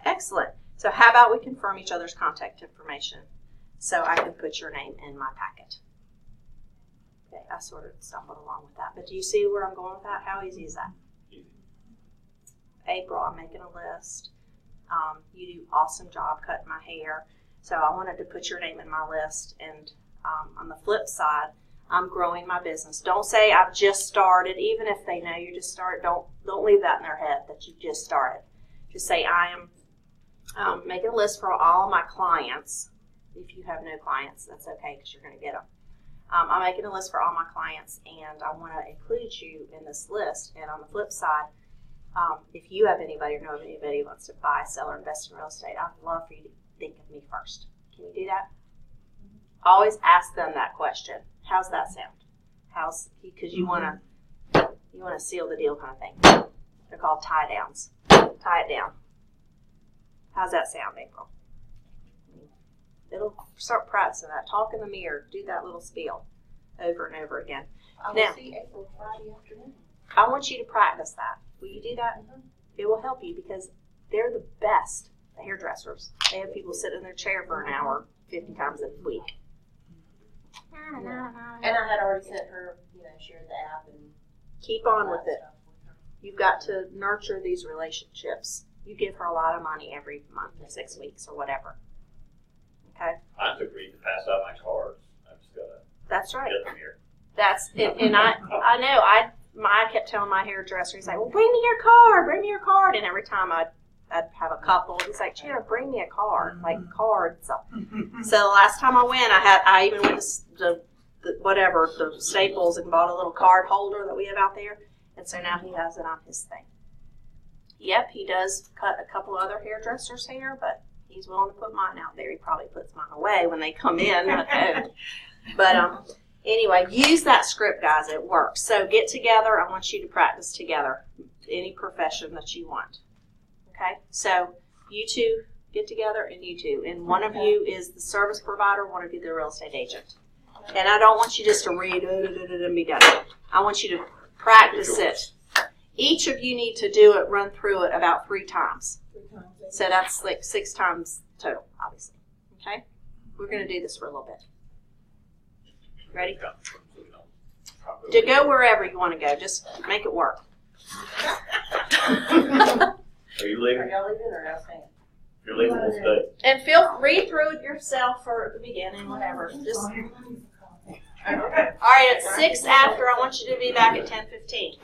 excellent. So how about we confirm each other's contact information so I can put your name in my packet? Okay, I sort of stumbled along with that, but do you see where I'm going with that? How easy is that? Easy. April, I'm making a list. You do awesome job cutting my hair, so I wanted to put your name in my list. And on the flip side, I'm growing my business. Don't say I've just started, even if they know you just started. Don't leave that in their head that you just started. Just say I am making a list for all of my clients. If you have no clients, that's okay because you're going to get them. I'm making a list for all my clients, and I want to include you in this list. And on the flip side, if you have anybody or know of anybody who wants to buy, sell, or invest in real estate, I'd love for you to think of me first. Can you do that? Always ask them that question. How's that sound? Because you want to seal the deal kind of thing. They're called tie downs. Tie it down. How's that sound, April? It'll start practicing that. Talk in the mirror. Do that little spiel over and over again. I will Now- see April Friday afternoon. I want you to practice that. Will you do that? It will help you because they're the best hairdressers. They have people sit in their chair for an hour 50 times a week. And I had already sent her, shared the app and Keep all on that with it. stuff with her. You've got to nurture these relationships. You give her a lot of money every month, 6 weeks or whatever. Okay? I took Reed to pass out my cards That's right. Get them here. That's and I know I kept telling my hairdresser, he's like, well, bring me your card, and every time I'd have a couple, he's like, Chandra, bring me a card, like cards. So the last time I went, I even went to the Staples and bought a little card holder that we have out there, and so now he has it on his thing. Yep, he does cut a couple other hairdressers' hair, but he's willing to put mine out there. He probably puts mine away when they come in. But anyway, use that script, guys. It works. So get together. I want you to practice together. Any profession that you want. Okay? So you two get together, and you two. And one of you is the service provider, one of you the real estate agent. And I don't want you just to read and be done. I want you to practice it. Each of you need to do it, run through it about 3 times. So that's like 6 times total, obviously. Okay? We're going to do this for a little bit. Ready? To go wherever you want to go. Just make it work. Are you leaving? Are y'all leaving or y'all staying? If you're leaving, we'll stay. And read through it yourself for the beginning, whatever. Just Okay. all right. At 6 after, I want you to be back at 10:15.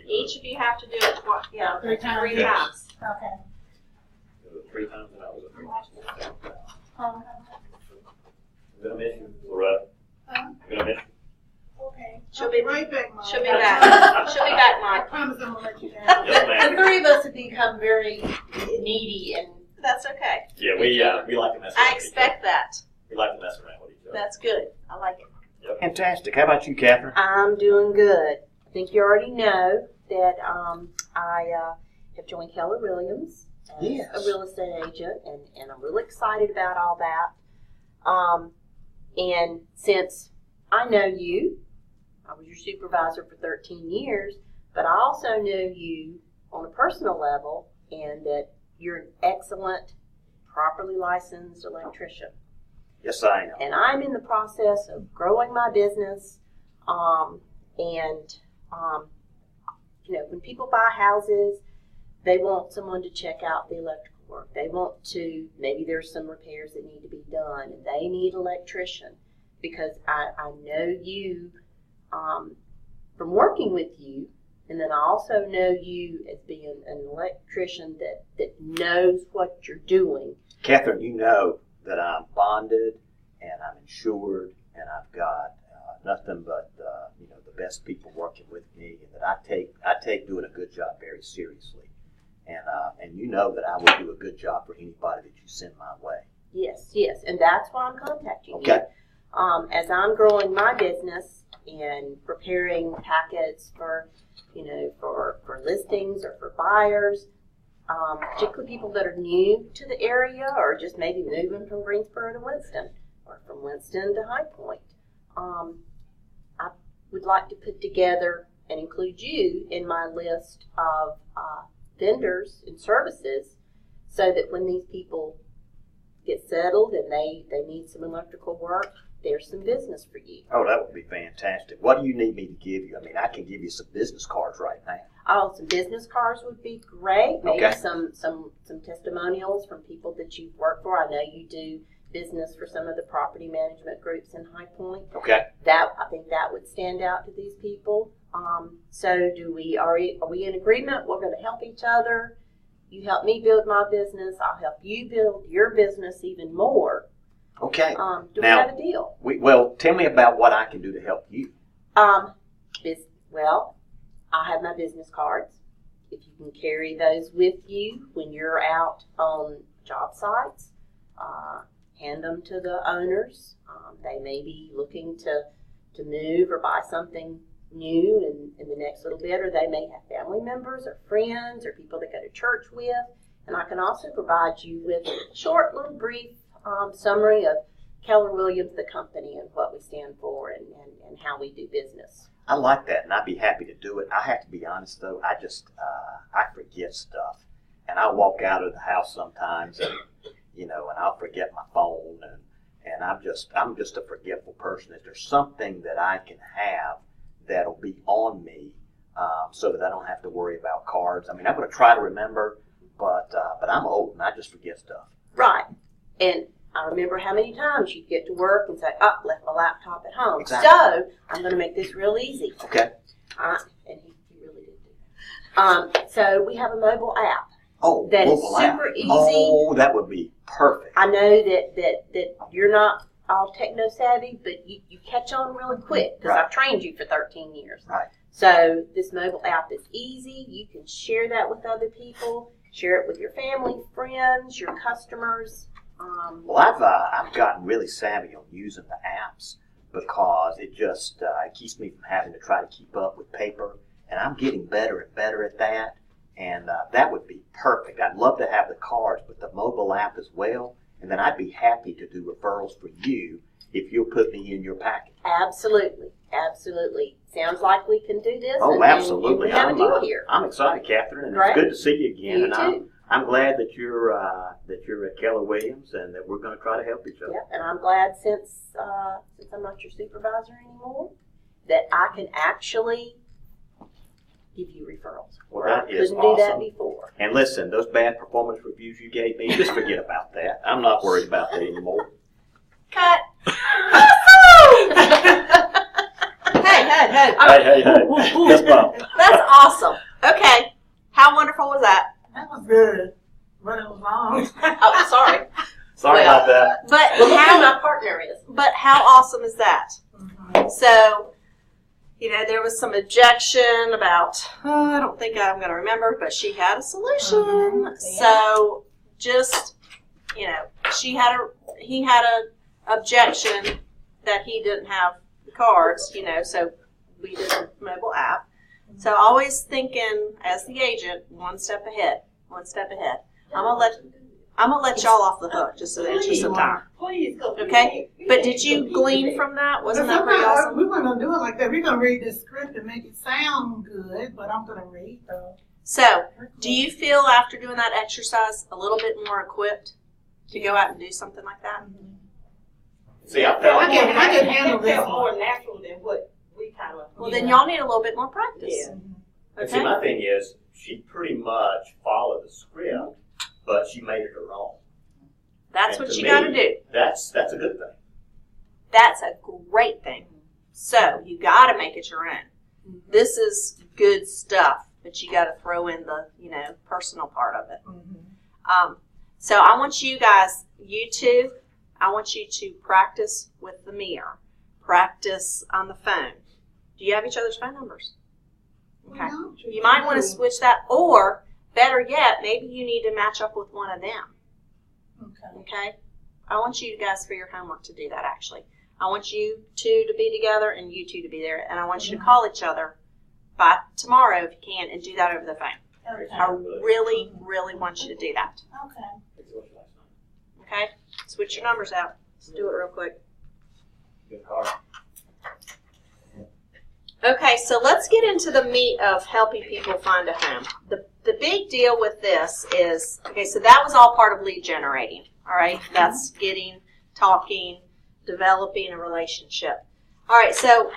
Each of you have to do it twice. Yeah, 3 times. 3 times. Okay. 3 times an hour. Um, I'm gonna miss you, Loretta. I'm gonna miss you. Okay. She'll be right back, Mom. She'll be back. She'll be back, I Mike. promise I'm gonna let you down. Yes, The ma'am. 3 of us have become very needy and That's okay. Yeah, we like to mess around. I expect that. We like to mess around with each other. That's good. I like it. Fantastic. How about you, Catherine? I'm doing good. I think you already know that I have joined Keller Williams as Yes. a real estate agent, and I'm really excited about all that. And since I know you, I was your supervisor for 13 years, but I also know you on a personal level, and that you're an excellent, properly licensed electrician. Yes, I am. And I'm in the process of growing my business. When people buy houses, they want someone to check out the electrical work. They want to, maybe there's some repairs that need to be done, and they need an electrician, because I know you from working with you, and then I also know you as being an electrician that knows what you're doing. Catherine, you know that I'm bonded and I'm insured and I've got nothing but the best people working with me, and that I take doing a good job very seriously, and you know that I will do a good job for anybody that you send my way. Yes, and that's why I'm contacting Okay. you. As I'm growing my business and preparing packets for listings or for buyers, particularly people that are new to the area or just maybe moving from Greensboro to Winston or from Winston to High Point. I would like to put together and include you in my list of vendors and services, so that when these people get settled and they need some electrical work, there's some business for you. Oh, that would be fantastic. What do you need me to give you? I mean, I can give you some business cards right now. Oh, some business cards would be great. Maybe Okay. some testimonials from people that you've worked for. I know you do business for some of the property management groups in High Point. Okay. I think that would stand out to these people. So are we in agreement? We're going to help each other. You help me build my business. I'll help you build your business even more. Okay. Do Now- we have a deal? Well, tell me about what I can do to help you. Well, I have my business cards. If you can carry those with you when you're out on job sites, hand them to the owners. They may be looking to move or buy something new in the next little bit, or they may have family members or friends or people they go to church with. And I can also provide you with a short, little brief summary of Keller Williams, the company, and what we stand for and how we do business. I like that, and I'd be happy to do it. I have to be honest, though. I just, I forget stuff. And I walk out of the house sometimes, and I'll forget my phone, and I'm just a forgetful person. If there's something that I can have that'll be on me, so that I don't have to worry about cards. I mean, I'm going to try to remember, but I'm old, and I just forget stuff. Right. And I remember how many times you'd get to work and say, oh, left my laptop at home. Exactly. So I'm going to make this real easy. Okay. And he really did do that. So we have a mobile app. Oh, That is mobile app. super easy. Oh, that would be perfect. I know that you're not all techno savvy, but you catch on really quick because Right. I've trained you for 13 years. Right. So this mobile app is easy. You can share that with other people. Share it with your family, friends, your customers. Well, I've gotten really savvy on using the apps because it just it keeps me from having to try to keep up with paper, and I'm getting better and better at that. And that would be perfect. I'd love to have the cards, but the mobile app as well. And then I'd be happy to do referrals for you if you'll put me in your package. Absolutely. Absolutely. Sounds like we can do this. Oh, and absolutely. we have a deal here. I'm excited, Catherine, and Great. it's good to see you again. You and too. I'm glad that you're at Keller Williams and that we're going to try to help each other. Yep, and I'm glad since I'm not your supervisor anymore, that I can actually give you referrals. Well, that I is couldn't do that awesome. before. And listen, those bad performance reviews you gave me, just forget about that. I'm not worried about that anymore. Cut. Hey. Hey. Fist bump. That's awesome. Okay. How wonderful was that? That was good, but it was long. Oh, sorry. Sorry Well, about that. But Look who how my partner is. But how awesome is that? Mhm. So, there was some objection about, I don't think I'm going to remember, but she had a solution. Mhm. So, just, he had a objection that he didn't have the cards, so we did a mobile app. So, always thinking, as the agent, one step ahead. I'm gonna let y'all off the hook just so that you some time. Please go. Okay? But did you glean from that? Wasn't that pretty Sometimes awesome? we weren't gonna do it like that. We're gonna read the script and make it sound good, but I'm gonna read though. So, do you feel after doing that exercise a little bit more equipped to go out and do something like that? See, I I felt can handle That this felt one. more natural than what we kind of. Well, then y'all need a little bit more practice. Yeah. And see, Okay? my thing is, she pretty much followed the script, but she made it her own. That's And what to you me, got to do. That's a good thing. That's a great thing. So, you got to make it your own. This is good stuff, but you got to throw in the, personal part of it. Mhm. So I want you guys, you two, I want you to practice with the mirror. Practice on the phone. Do you have each other's phone numbers? Okay. Well, You might want to switch that, or better yet, maybe you need to match up with one of them. Okay. Okay? I want you guys for your homework to do that, actually. I want you two to be together and you two to be there, and I want you to call each other by tomorrow if you can and do that over the phone. Okay. I really, really want you to do that. Okay. Okay? Switch your numbers out. Let's do it real quick. Good card. Okay, so let's get into the meat of helping people find a home. The big deal with this is, okay, so that was all part of lead generating, all right? That's getting, talking, developing a relationship. All right, so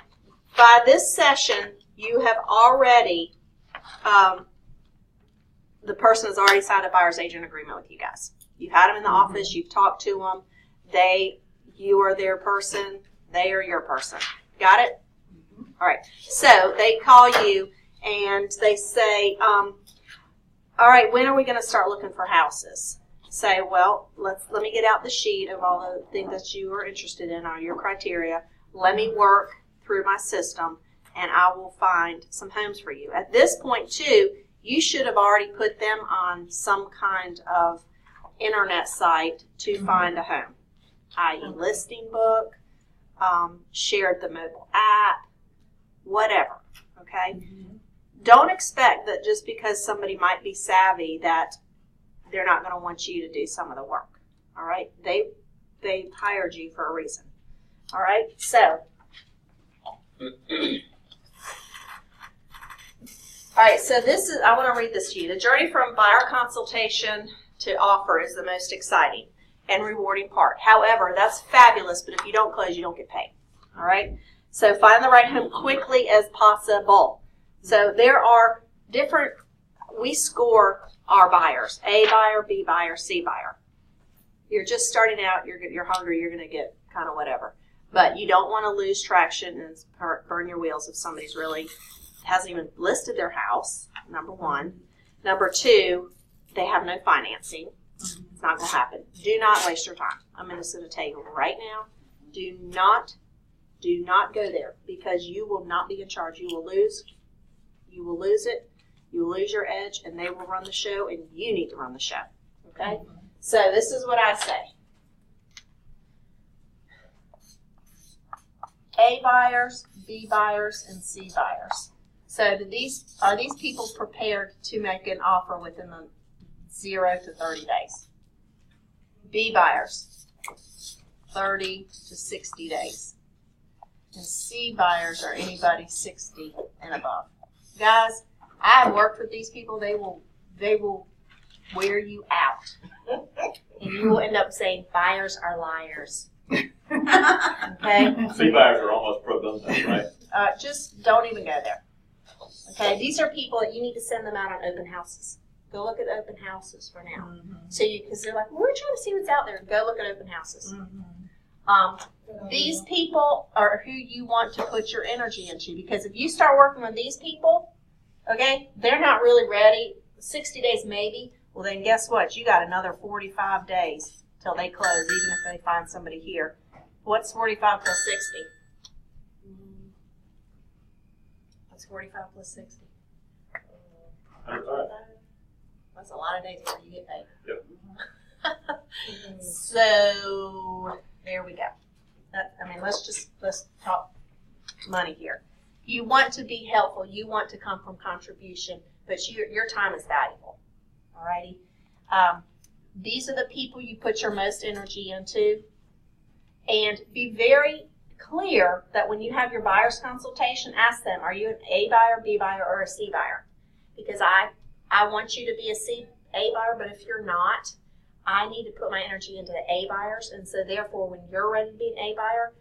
by this session, you have already, the person has already signed a buyer's agent agreement with you guys. You've had them in the office, you've talked to them, you are their person, they are your person. Got it? All right, so they call you and they say, all right, when are we going to start looking for houses? Say, well, let me get out the sheet of all the things that you are interested in, or your criteria. Let me work through my system, and I will find some homes for you. At this point, too, you should have already put them on some kind of internet site to find a home, i.e. listing book, shared the mobile app, whatever, okay? Don't expect that just because somebody might be savvy that they're not going to want you to do some of the work, all right? They hired you for a reason, all right? So, all right, so this is, I want to read this to you. The journey from buyer consultation to offer is the most exciting and rewarding part. However, that's fabulous, but if you don't close, you don't get paid, all right? So find the right home quickly as possible. So there are we score our buyers, A buyer, B buyer, C buyer. You're just starting out. You're hungry. You're going to get kind of whatever. But you don't want to lose traction and burn your wheels if somebody's really hasn't even listed their house, number one. Number two, they have no financing. It's not going to happen. Do not waste your time. I'm going to tell you right now, do not go there because you will not be in charge. You will lose it. You will lose your edge, and they will run the show, and you need to run the show. Okay? So this is what I say. A buyers, B buyers, and C buyers. So are these people prepared to make an offer within the 0 to 30 days? B buyers, 30 to 60 days. And C buyers are anybody 60 and above. Guys, I have worked with these people. They will wear you out. And you will end up saying, buyers are liars. Okay? C buyers are almost pro bono, right? Just don't even go there. Okay? These are people that you need to send them out on open houses. Go look at open houses for now. So because they're like, we're trying to see what's out there. Go look at open houses. These people are who you want to put your energy into, because if you start working with these people, okay, they're not really ready. 60 days maybe. Well, then guess what? You got another 45 days till they close, even if they find somebody here. What's 45 plus 60? What's 45 plus 60? 105. That's a lot of days before you get paid. Yep. So there we go. Let's talk money here. You want to be helpful. You want to come from contribution, but your time is valuable. Alrighty. These are the people you put your most energy into, and be very clear that when you have your buyer's consultation, ask them, are you an A buyer, B buyer, or a C buyer? Because I want you to be A buyer, but if you're not, I need to put my energy into the A buyers, and so therefore when you're ready to be an A buyer,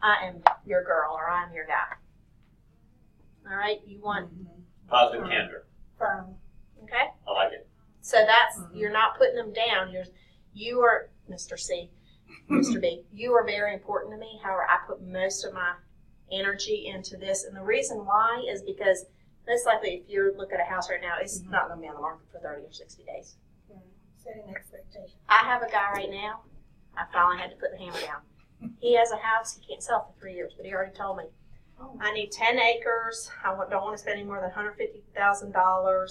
I am your girl or I'm your guy. All right? You want Positive candor. Firm. okay? I like it. So that's you're not putting them down. You are Mr. C, Mr. B. You are very important to me. However, I put most of my energy into this, and the reason why is because most likely if you look at a house right now, it's not going to be on the market for 30 or 60 days. Setting expectations. I have a guy right now. I finally had to put the hammer down. He has a house he can't sell for 3 years, but he already told me, I need 10 acres. I don't want to spend any more than $150,000.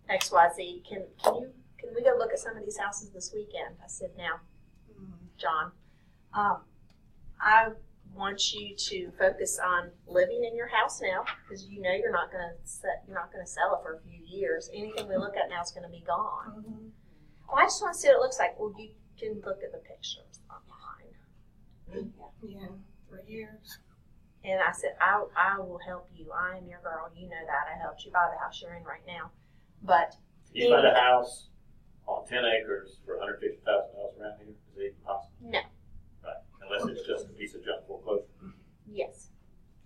XYZ. Can we go look at some of these houses this weekend? I said, now, John, I want you to focus on living in your house now, because you know you're not going to sell it for a few years. Anything we look at now is going to be gone. Oh, I just want to see what it looks like. Well, you can look at the pictures online. Yeah, for years. And I said, I will help you. I am your girl. You know that. I helped you buy the house you're in right now. But You find a house on 10 acres for $150,000 around here? Is it even possible? No. Right. Unless it's just a piece of junk foreclosure. Yes.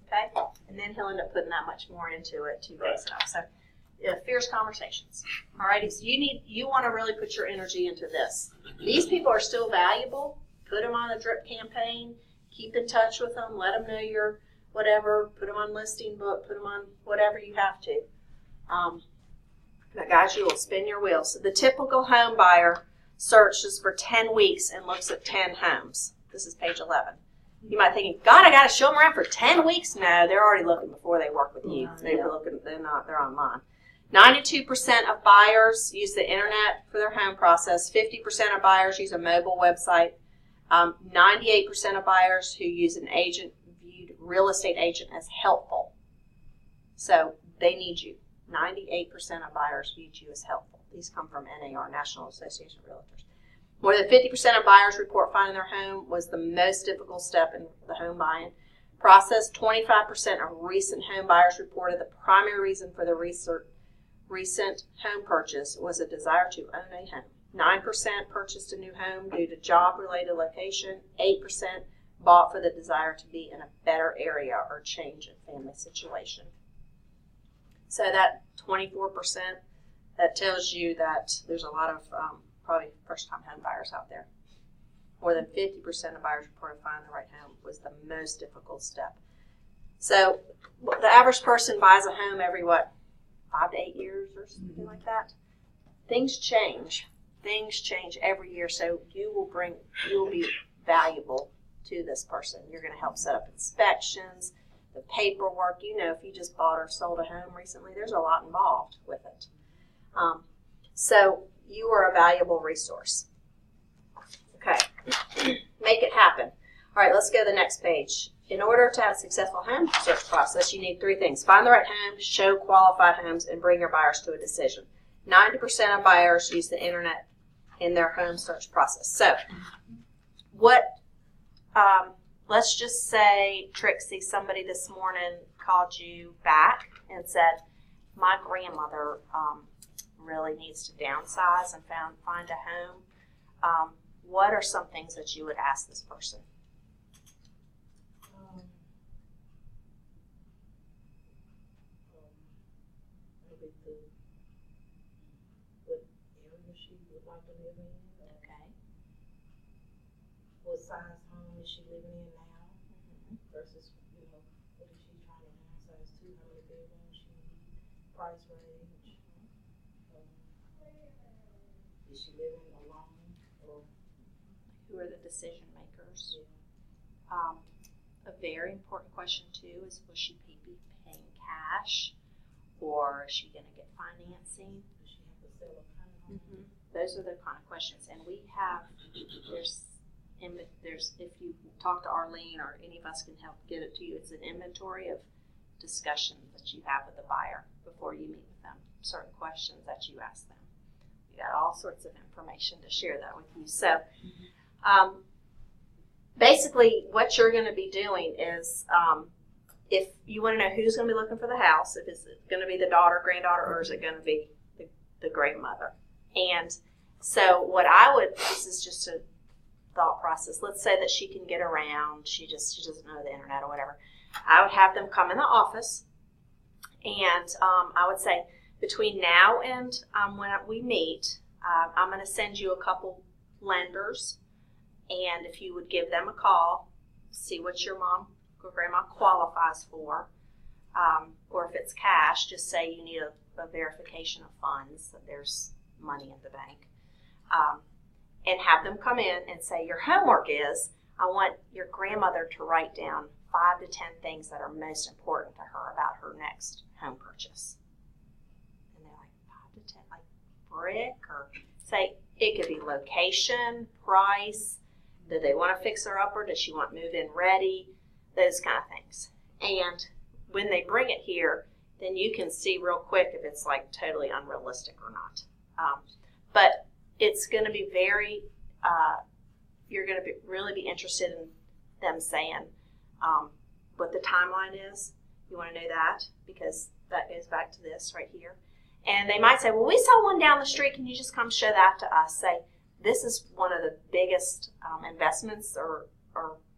Okay? And then he'll end up putting that much more into it to Right. fix it up. So fierce conversations. All righty. So you want to really put your energy into this. These people are still valuable. Put them on a drip campaign. Keep in touch with them. Let them know your whatever. Put them on listing book. Put them on whatever you have to. But guys, you will spin your wheels. So the typical home buyer searches for 10 weeks and looks at 10 homes. This is page 11. You might think, God, I got to show them around for 10 weeks. No, they're already looking before they work with you. They're looking. They're online. 92% of buyers use the internet for their home process. 50% of buyers use a mobile website. 98% of buyers who use an agent viewed real estate agent as helpful. So they need you. 98% of buyers viewed you as helpful. These come from NAR, National Association of Realtors. More than 50% of buyers report finding their home was the most difficult step in the home buying process. 25% of recent home buyers reported the primary reason for their recent home purchase was a desire to own a home. 9% purchased a new home due to job-related location. 8% bought for the desire to be in a better area or change in family situation. So that 24%, that tells you that there's a lot of probably first-time home buyers out there. More than 50% of buyers reported finding the right home was the most difficult step. So the average person buys a home every, 5 to 8 years or something like that? Things change. Things change every year, so you will be valuable to this person. You're going to help set up inspections, the paperwork. You know, if you just bought or sold a home recently, there's a lot involved with it. So you are a valuable resource. Okay, make it happen. All right, let's go to the next page. In order to have a successful home search process, you need 3 things. Find the right home, show qualified homes, and bring your buyers to a decision. 90% of buyers use the internet in their home search process. So, let's just say, Trixie, somebody this morning called you back and said, my grandmother really needs to downsize and find a home. What are some things that you would ask this person? Maybe what area she would like to live in. Okay. What size home is she living in now? Versus, what is she trying to downsize to? How many bedrooms she need? Price range. Is she living alone? Or Who are the decision makers? yeah. A very important question too is, will she be paying cash, or is she going to get financing? Does she have to sell a home? Those are the kind of questions, and we have there's if you talk to Arlene or any of us can help get it to you. It's an inventory of discussions that you have with the buyer before you meet with them. Certain questions that you ask them. We got all sorts of information to share that with you. So. Basically, what you're going to be doing is, if you want to know who's going to be looking for the house, if it's going to be the daughter, granddaughter, or is it going to be the grandmother? And so this is just a thought process. Let's say that she can get around, she doesn't know the internet or whatever. I would have them come in the office, and I would say, between now and when we meet, I'm going to send you a couple lenders. And if you would give them a call, see what your mom or grandma qualifies for, or if it's cash, just say you need a verification of funds, that there's money in the bank, and have them come in and say, your homework is, I want your grandmother to write down 5 to 10 things that are most important to her about her next home purchase. And they're like, 5 to 10, like brick, or say it could be location, price. Do they want to fix her up, or does she want move-in ready? Those kind of things. And when they bring it here, then you can see real quick if it's like totally unrealistic or not. But it's going to be very, you're going to really be interested in them saying what the timeline is. You want to know that, because that goes back to this right here. And they might say, well, we saw one down the street. Can you just come show that to us? Say, this is one of the biggest investments or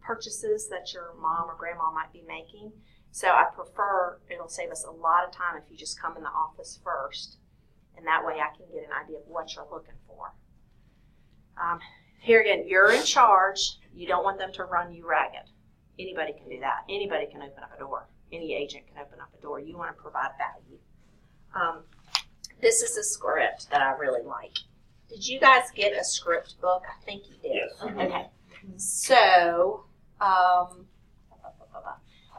purchases that your mom or grandma might be making. So I prefer, it'll save us a lot of time if you just come in the office first. And that way I can get an idea of what you're looking for. Here again, you're in charge. You don't want them to run you ragged. Anybody can do that. Anybody can open up a door. Any agent can open up a door. You want to provide value. This is a script that I really like. Did you guys get a script book? I think you did. Yes. Okay. So,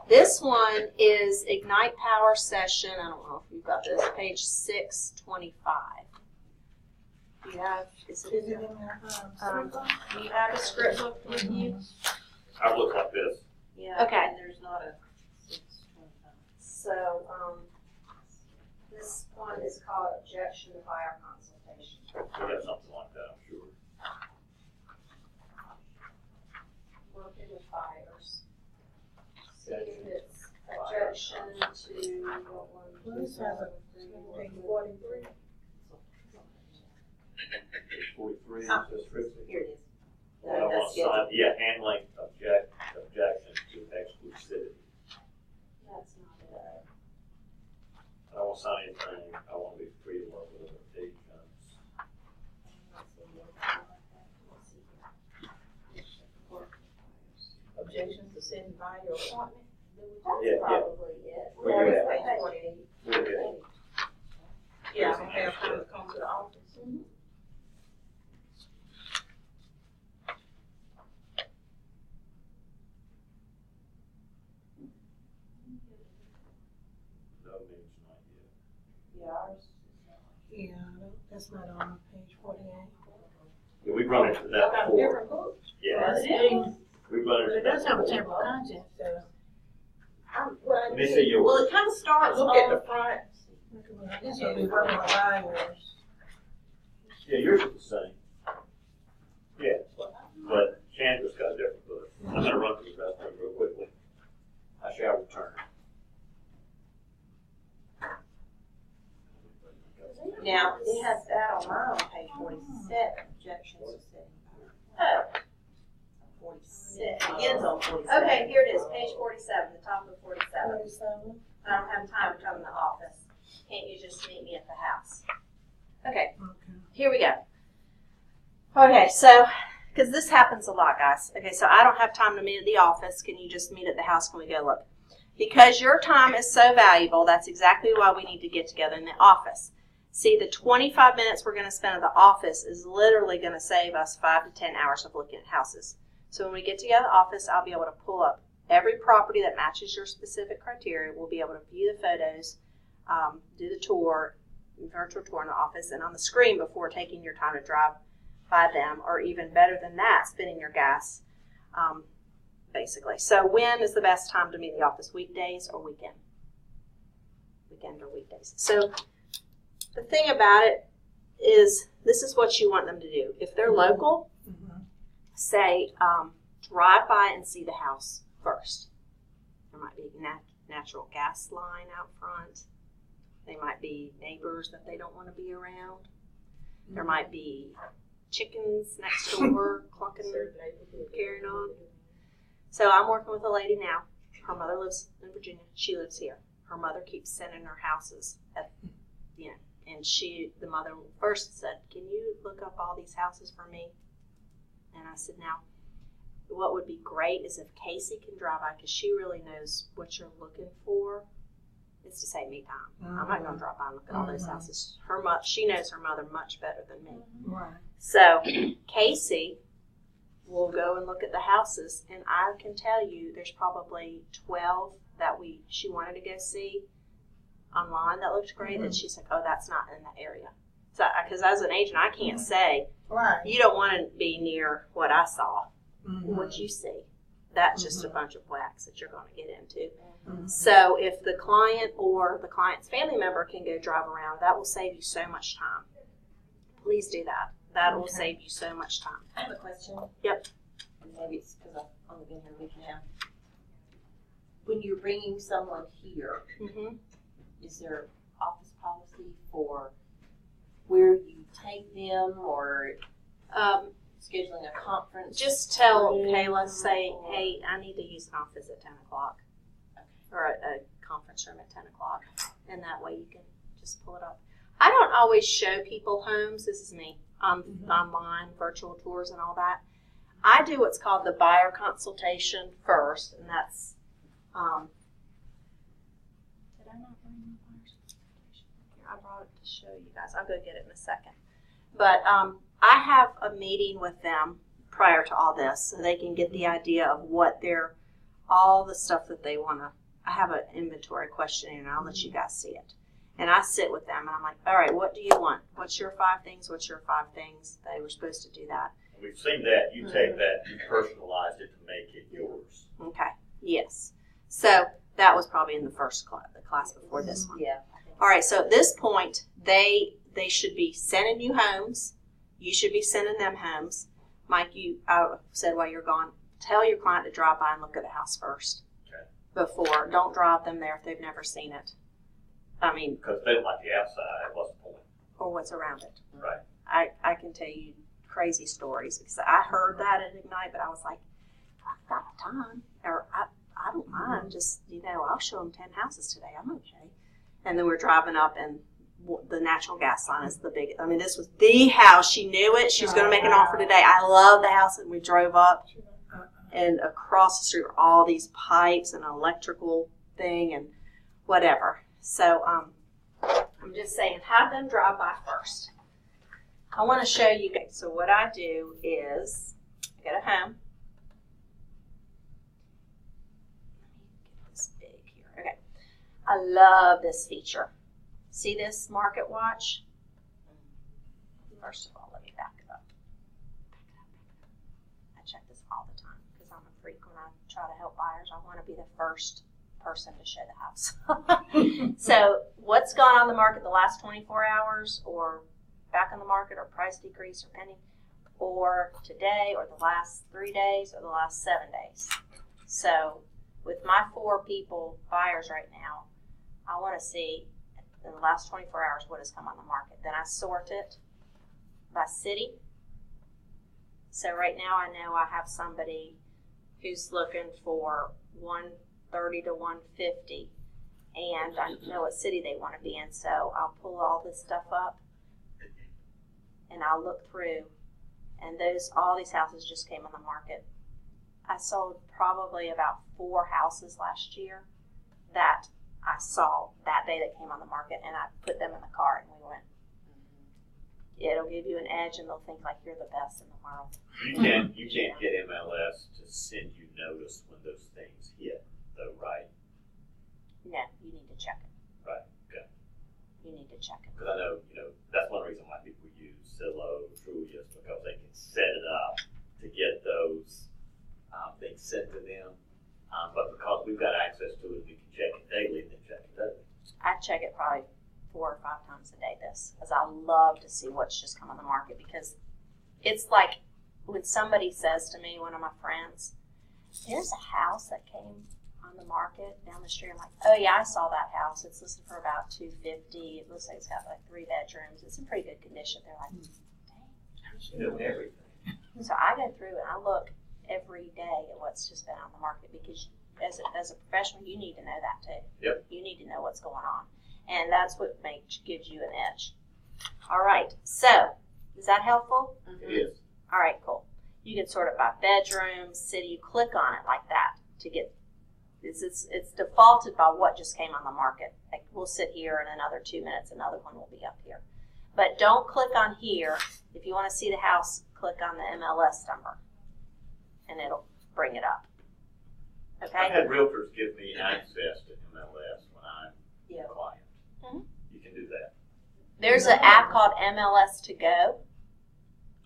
this one is Ignite Power Session. I don't know if you've got this. Page 625. You have, is it in there? You have a script book with you? I look like this. Yeah. Okay. And there's not a 625. So, this one is called Objection to Buyer Consultation. We got something like that, I'm sure. Working with buyers. See if it's objection to what one. This has a page 43. Page 43, it Oh. says Trixie. Here it is. I don't want to sign, handling objections to exclusivity. That's not it. I don't want to sign anything, I want to be free to work with other agents. objections to sitting by your appointment? Yeah, Probably it. We do that. Page 48. We're good. Yeah, I don't have time to come to the office. No, maybe it's not yet. Yeah, ours is not. Yeah, that's not on page 48. Yeah, we've run into that Y'all got a before. different book? Yeah, But we've run into it that does have a before. table of contents, so. Let me see yours. Well, it kind of starts Look at on, the front. This will be working with yours. Yeah, yours is the same. Yeah, but Chandra's got a different book. I'm gonna run through the rest of them real quickly. I shall return. now, it has that on mine on page 47, objections to sitting. Oh. 46, begins on 47. Okay, here it is, page 47, the top of 47. 47. I don't have time to come in the office. Can't you just meet me at the house? Okay, Okay. here we go. Okay, so, because this happens a lot, guys. Okay, so I don't have time to meet at the office. Can you just meet at the house? Can we go look? Because your time is so valuable, that's exactly why we need to get together in the office. See, the 25 minutes we're going to spend at the office is literally going to save us 5 to 10 hours of looking at houses. So when we get together in the office, I'll be able to pull up every property that matches your specific criteria. We'll be able to view the photos, do the tour, virtual tour in the office, and on the screen before taking your time to drive by them, or even better than that, spending your gas, basically. So when is the best time to meet in the office, weekdays or weekend? Weekend or weekdays. So the thing about it is this is what you want them to do. If they're local, say, drive by and see the house first. There might be a natural gas line out front. They might be neighbors that they don't want to be around. There might be chickens next door clucking, carrying on. So I'm working with a lady now. Her mother lives in Virginia. She lives here. Her mother keeps sending her houses and the mother first said, "Can you look up all these houses for me?" And I said, "Now, what would be great is if Casey can drive by, because she really knows what you're looking for. It's to save me time. I'm not going to drive by and look at all those houses. She knows her mother much better than me. Right. So Casey will go and look at the houses, and I can tell you there's probably 12 that she wanted to go see online that looked great, and she's like, oh, that's not in that area. So, because as an agent, I can't say, Right. you don't want to be near what I saw, what you see. That's just a bunch of whacks that you're going to get into. So if the client or the client's family member can go drive around, that will save you so much time. Please do that. That will save you so much time. I have a question. Yep. And maybe it's because I've only been here a week and a half. When you're bringing someone here, is there office policy for where you take them or scheduling a conference? Just tell Kayla, say, hey, I need to use an office at 10 o'clock or a conference room at 10 o'clock. And that way you can just pull it up. I don't always show people homes. This is me online, virtual tours and all that. I do what's called the buyer consultation first, and that's, did I not bring my buyer consultation? Here, I brought it to show you guys. I'll go get it in a second. But I have a meeting with them prior to all this so they can get the idea of what all the stuff that they want to. I have an inventory questionnaire, and I'll let you guys see it. And I sit with them, and I'm like, all right, what do you want? What's your 5 things? What's your 5 things? They were supposed to do that. We've seen that. You take that, you personalized it to make it yours. Okay, yes. So that was probably in the first the class before this one. Yeah. All right, so at this point, they should be sending you homes. You should be sending them homes. Mike, I said while you're gone, tell your client to drop by and look at the house first. Okay. Before. Don't drive them there if they've never seen it. I mean. Because they don't like the outside, what's the point? Or what's around it. Right. I can tell you crazy stories because I heard that at Ignite, but I was like, I've got time. Or I don't mind. Just, I'll show them 10 houses today. I'm okay. And then we're driving up, and the natural gas line is the big. I mean, this was the house. She knew it. She was going to make an offer today. I love the house, and we drove up, and across the street are all these pipes and electrical thing and whatever. So I'm just saying, have them drive by first. I want to show you guys. So what I do is I go to home. Let me get this big here. Okay. I love this feature. See this market watch? First of all, let me back it up. I check this all the time because I'm a freak when I try to help buyers. I want to be the first person to show the house. So what's gone on the market the last 24 hours or back on the market or price decrease or penny or today or the last 3 days or the last 7 days. So with my 4 people buyers right now, I want to see in the last 24 hours what has come on the market. Then I sort it by city. So right now I know I have somebody who's looking for 130 to 150, and I know what city they want to be in. So I'll pull all this stuff up and I'll look through, and all these houses just came on the market. I sold probably about 4 houses last year that I saw that day that came on the market, and I put them in the car and we went. It'll give you an edge, and they'll think like you're the best in the world. You can't get MLS to send you notice when those things hit, though, right? No, you need to check it. Right. Okay. You need to check it. Because I know, that's one reason why people use Zillow, Trulius, because they can set it up to get those things sent to them. But because we've got access to it, we can check it daily and then check it daily. I check it probably 4 or 5 times a day because I love to see what's just come on the market, because it's like when somebody says to me, one of my friends, there's a house that came on the market down the street. I'm like, oh yeah, I saw that house. It's listed for about $250. It looks like it's got like 3 bedrooms. It's in pretty good condition. They're like, dang. Everything. So I go through and I look every day at what's just been on the market, because as a professional, you need to know that too. Yep. You need to know what's going on. And that's what gives you an edge. All right. So, is that helpful? It is. All right, cool. You can sort it by bedroom, city. You click on it like that to get. It's defaulted by what just came on the market. Like we'll sit here in another 2 minutes. Another one will be up here. But don't click on here. If you want to see the house, click on the MLS number, and it'll bring it up. Okay. I've had realtors give me access to MLS when I'm a client. Mhm. You can do that. There's an app called MLS to go.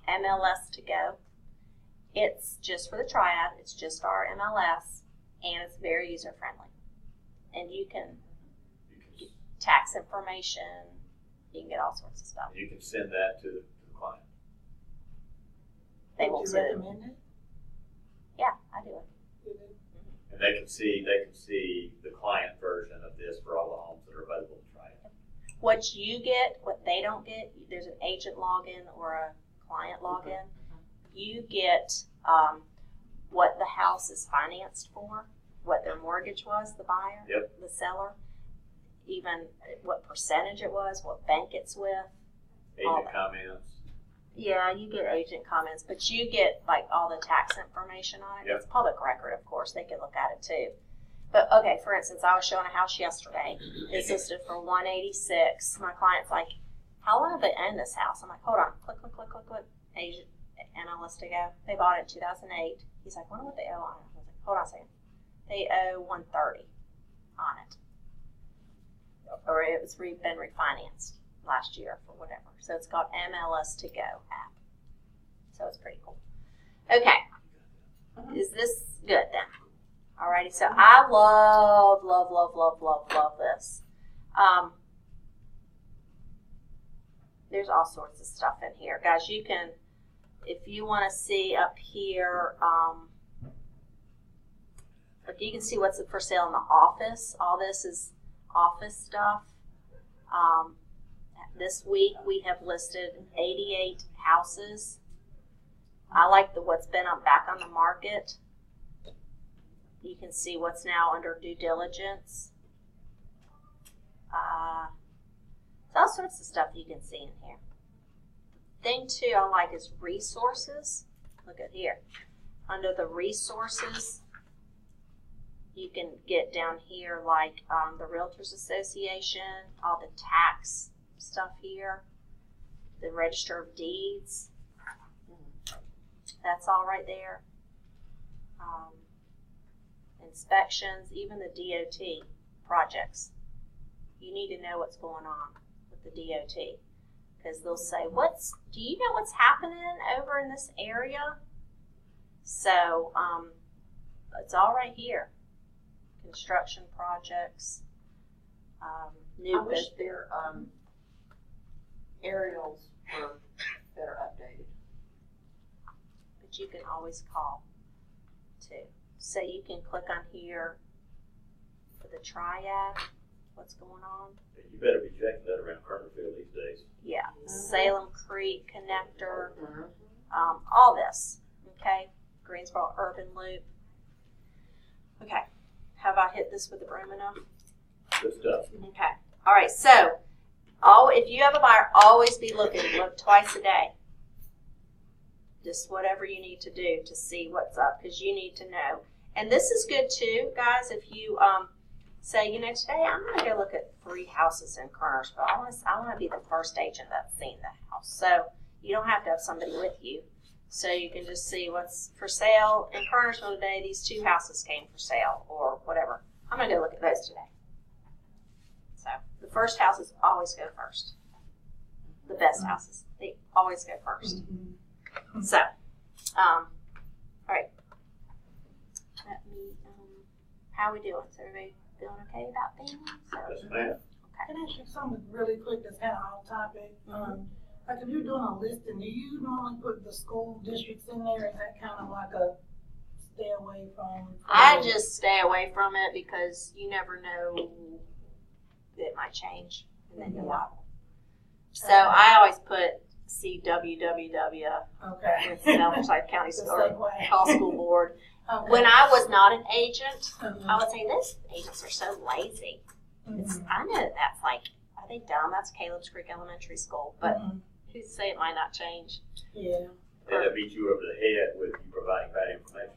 MLS to go. It's just for the triad. It's just our MLS, and it's very user friendly. And you can get tax information. You can get all sorts of stuff. You can send that to the client. They Would won't you send it. recommend it? Yeah, I do it. And they can see the client version of this for all the homes that are available to try it. What you get, what they don't get, there's an agent login or a client login. You get what the house is financed for, what their mortgage was, the buyer, the seller, even what percentage it was, what bank it's with. Agent comments. Yeah, you get agent comments, but you get like all the tax information on it. Yep. It's public record, of course. They can look at it too. But okay, for instance, I was showing a house yesterday. It's listed for $186. My client's like, "How long have they owned this house?" I'm like, "Hold on, click, click, click, click, click." Agent MLS to go. They bought it in 2008. He's like, "Wonder what they owe on it." I was like, "Hold on a second. They owe $130 on it, or it was been refinanced last year for whatever." So it's called MLS to go app. So it's pretty cool. Okay. Is this good then? Alrighty. So I love, love, love, love, love, love this. There's all sorts of stuff in here. Guys, you can, if you want to see up here, if you can see what's for sale in the office. All this is office stuff. This week we have listed 88 houses. I like what's been back on the market. You can see what's now under due diligence. There's all sorts of stuff you can see in here. Thing too I like is resources. Look at here. under the resources, you can get down here like the Realtors Association, all the tax stuff here, the Register of Deeds. That's all right there. Inspections, even the DOT projects. You need to know what's going on with the DOT because they'll say, do you know what's happening over in this area? So it's all right here. Construction projects, I wish their aerials were better updated. but you can always call too. So you can click on here for the triad, what's going on. You better be checking that around Kernerfield these days. Yeah, Salem Creek Connector, all this, okay? Greensboro Urban Loop. Okay, have I hit this with the broom enough? Good stuff. Okay, all right, so if you have a buyer, always be looking. Look twice a day. Just whatever you need to do to see what's up, because you need to know. And this is good too, guys, if you say, today I'm going to go look at 3 houses in Kernersville. I want to be the first agent that's seen the house. So you don't have to have somebody with you. So you can just see what's for sale in Kernersville today. These 2 houses came for sale or whatever. I'm going to go look at those today. So the first houses always go first. The best houses, they always go first. So, all right. Let me, how are we doing? Is everybody feeling okay about things? Yes, ma'am. Can I ask you something really quick that's kind of off topic? Like if you're doing a listing, do you normally put the school districts in there? Is that kind of like a stay away from? I just stay away from it because you never know, it might change and then you're liable. So I always put CWWW. Okay. With Southside County School Board. Okay. When I was not an agent, I would say these agents are so lazy. I know that's like, are they dumb? That's Caleb's Creek Elementary School, but who's to say it might not change? Yeah. And it beat you over the head with you providing bad information.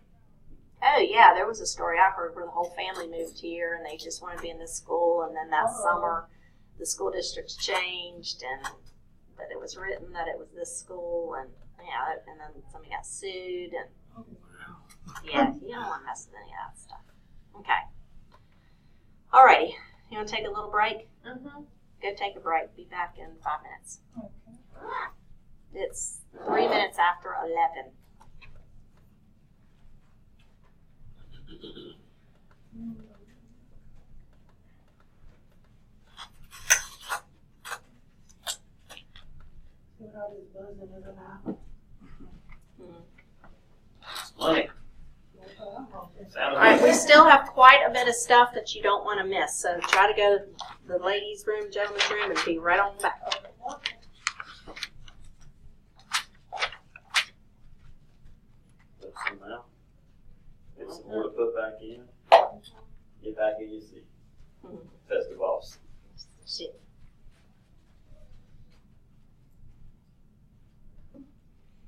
Oh yeah, there was a story I heard where the whole family moved here and they just wanted to be in this school, and then that summer the school districts changed, but it was written that it was this school, and and then somebody got sued, and yeah, you don't want to mess with any of that stuff. Okay. Alrighty, you want to take a little break? Go take a break. Be back in 5 minutes. It's 3 minutes after 11. Money. All right, we still have quite a bit of stuff that you don't want to miss. So try to go to the ladies' room, gentlemen's room, and be right on back. Put some out. Get some more to put back in. Get back in your seat. That's the boss. Shit.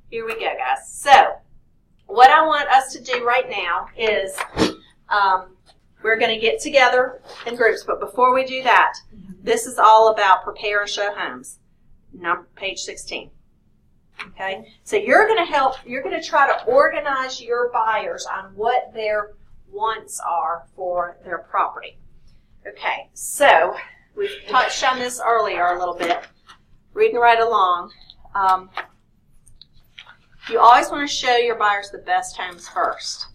Here we go, guys. So what I want us to do right now is we're going to get together in groups. But before we do that, this is all about prepare and show homes. Page 16. Okay? So you're going to try to organize your buyers on what their wants are for their property. Okay, so we've touched on this earlier a little bit. Reading right along. You always want to show your buyers the best homes first.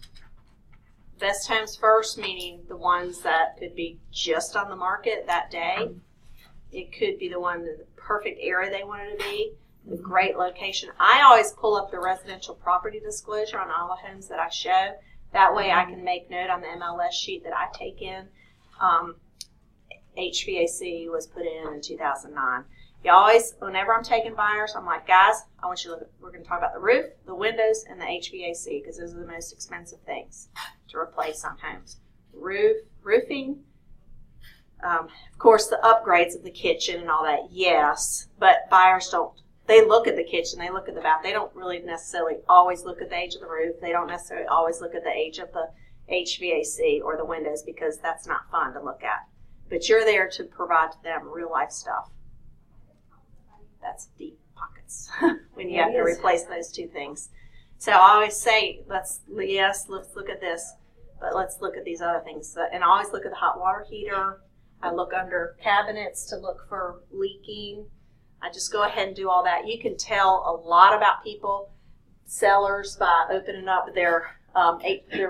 Best homes first, meaning the ones that could be just on the market that day. It could be the one in the perfect area they wanted to be, the great location. I always pull up the residential property disclosure on all the homes that I show. That way I can make note on the MLS sheet that I take in. HVAC was put in 2009. You always, whenever I'm taking buyers, I'm like, guys, I want you to look, we're going to talk about the roof, the windows, and the HVAC, because those are the most expensive things to replace on homes. Roofing, of course, the upgrades of the kitchen and all that, yes, but buyers don't they look at the kitchen, they look at the bath. They don't really necessarily always look at the age of the roof. They don't necessarily always look at the age of the HVAC or the windows, because that's not fun to look at. But you're there to provide to them real life stuff. That's deep pockets when you have to replace those two things. So I always say, let's look at this, but let's look at these other things. And I always look at the hot water heater. I look under cabinets to look for leaking. I just go ahead and do all that. You can tell a lot about people, sellers, by opening up their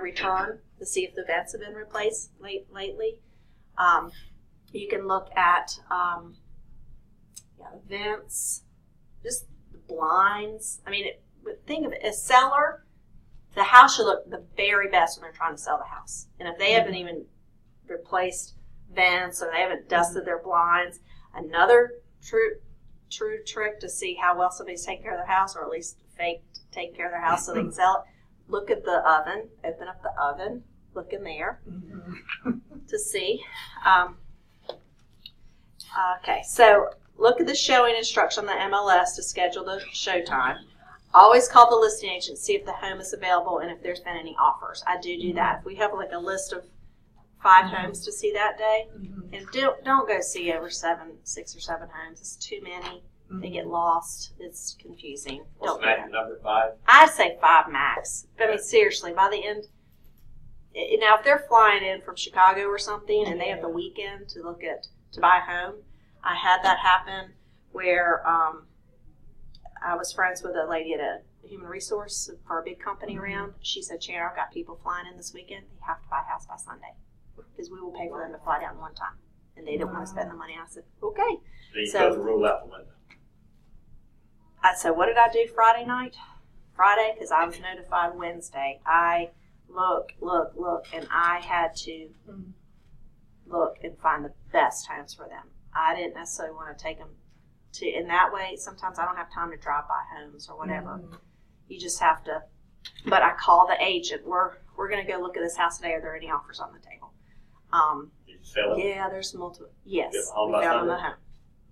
return to see if the vents have been replaced lately. You can look at the vents, just the blinds. I mean, think of it as seller. The house should look the very best when they're trying to sell the house. And if they haven't even replaced vents or they haven't dusted their blinds, another true trick to see how well somebody's taking care of their house, or at least fake take care of their house so they can sell it. Look at the oven. Open up the oven. Look in there to see. Okay, so look at the showing instruction on the MLS to schedule the show time. Always call the listing agent, see if the home is available and if there's been any offers. I do that. If we have like a list of 5 homes to see that day, and don't go see over 6 or 7 homes. It's too many. They get lost. It's confusing. What's max number 5? I'd say 5 max. I mean, seriously, by the end. Now, if they're flying in from Chicago or something and they have the weekend to buy a home, I had that happen where I was friends with a lady at a human resource for a big company around. She said, Chandra, I've got people flying in this weekend. They have to buy a house by Sunday because we will pay for them to fly down one time. And they didn't want to spend the money. I said, okay. So the rule out the window. So what did I do Friday night? Friday, because I was notified Wednesday. I look, and I had to look and find the best homes for them. I didn't necessarily want to take them to, in that way, sometimes I don't have time to drive by homes or whatever. You just have to, but I call the agent. We're going to go look at this house today. Are there any offers on the table? Did you sell it? Yeah, there's multiple. Yes, You have a home we by found them Sunday? a home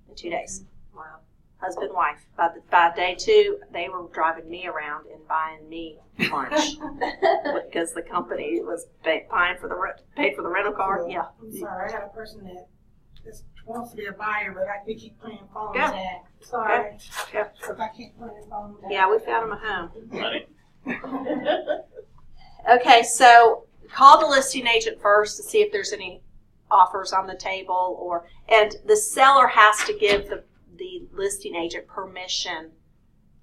in 2 days. Wow. Husband, wife. By day 2, they were driving me around and buying me lunch because the company was paid for the rental car. Yeah. I'm sorry, I got a person that just wants to be a buyer, but we keep playing phone Go. tag. Sorry. Go. Because I can't play phone tag. Yeah, we found them a home. Money. Okay, so call the listing agent first to see if there's any offers on the table, and the seller has to give the listing agent permission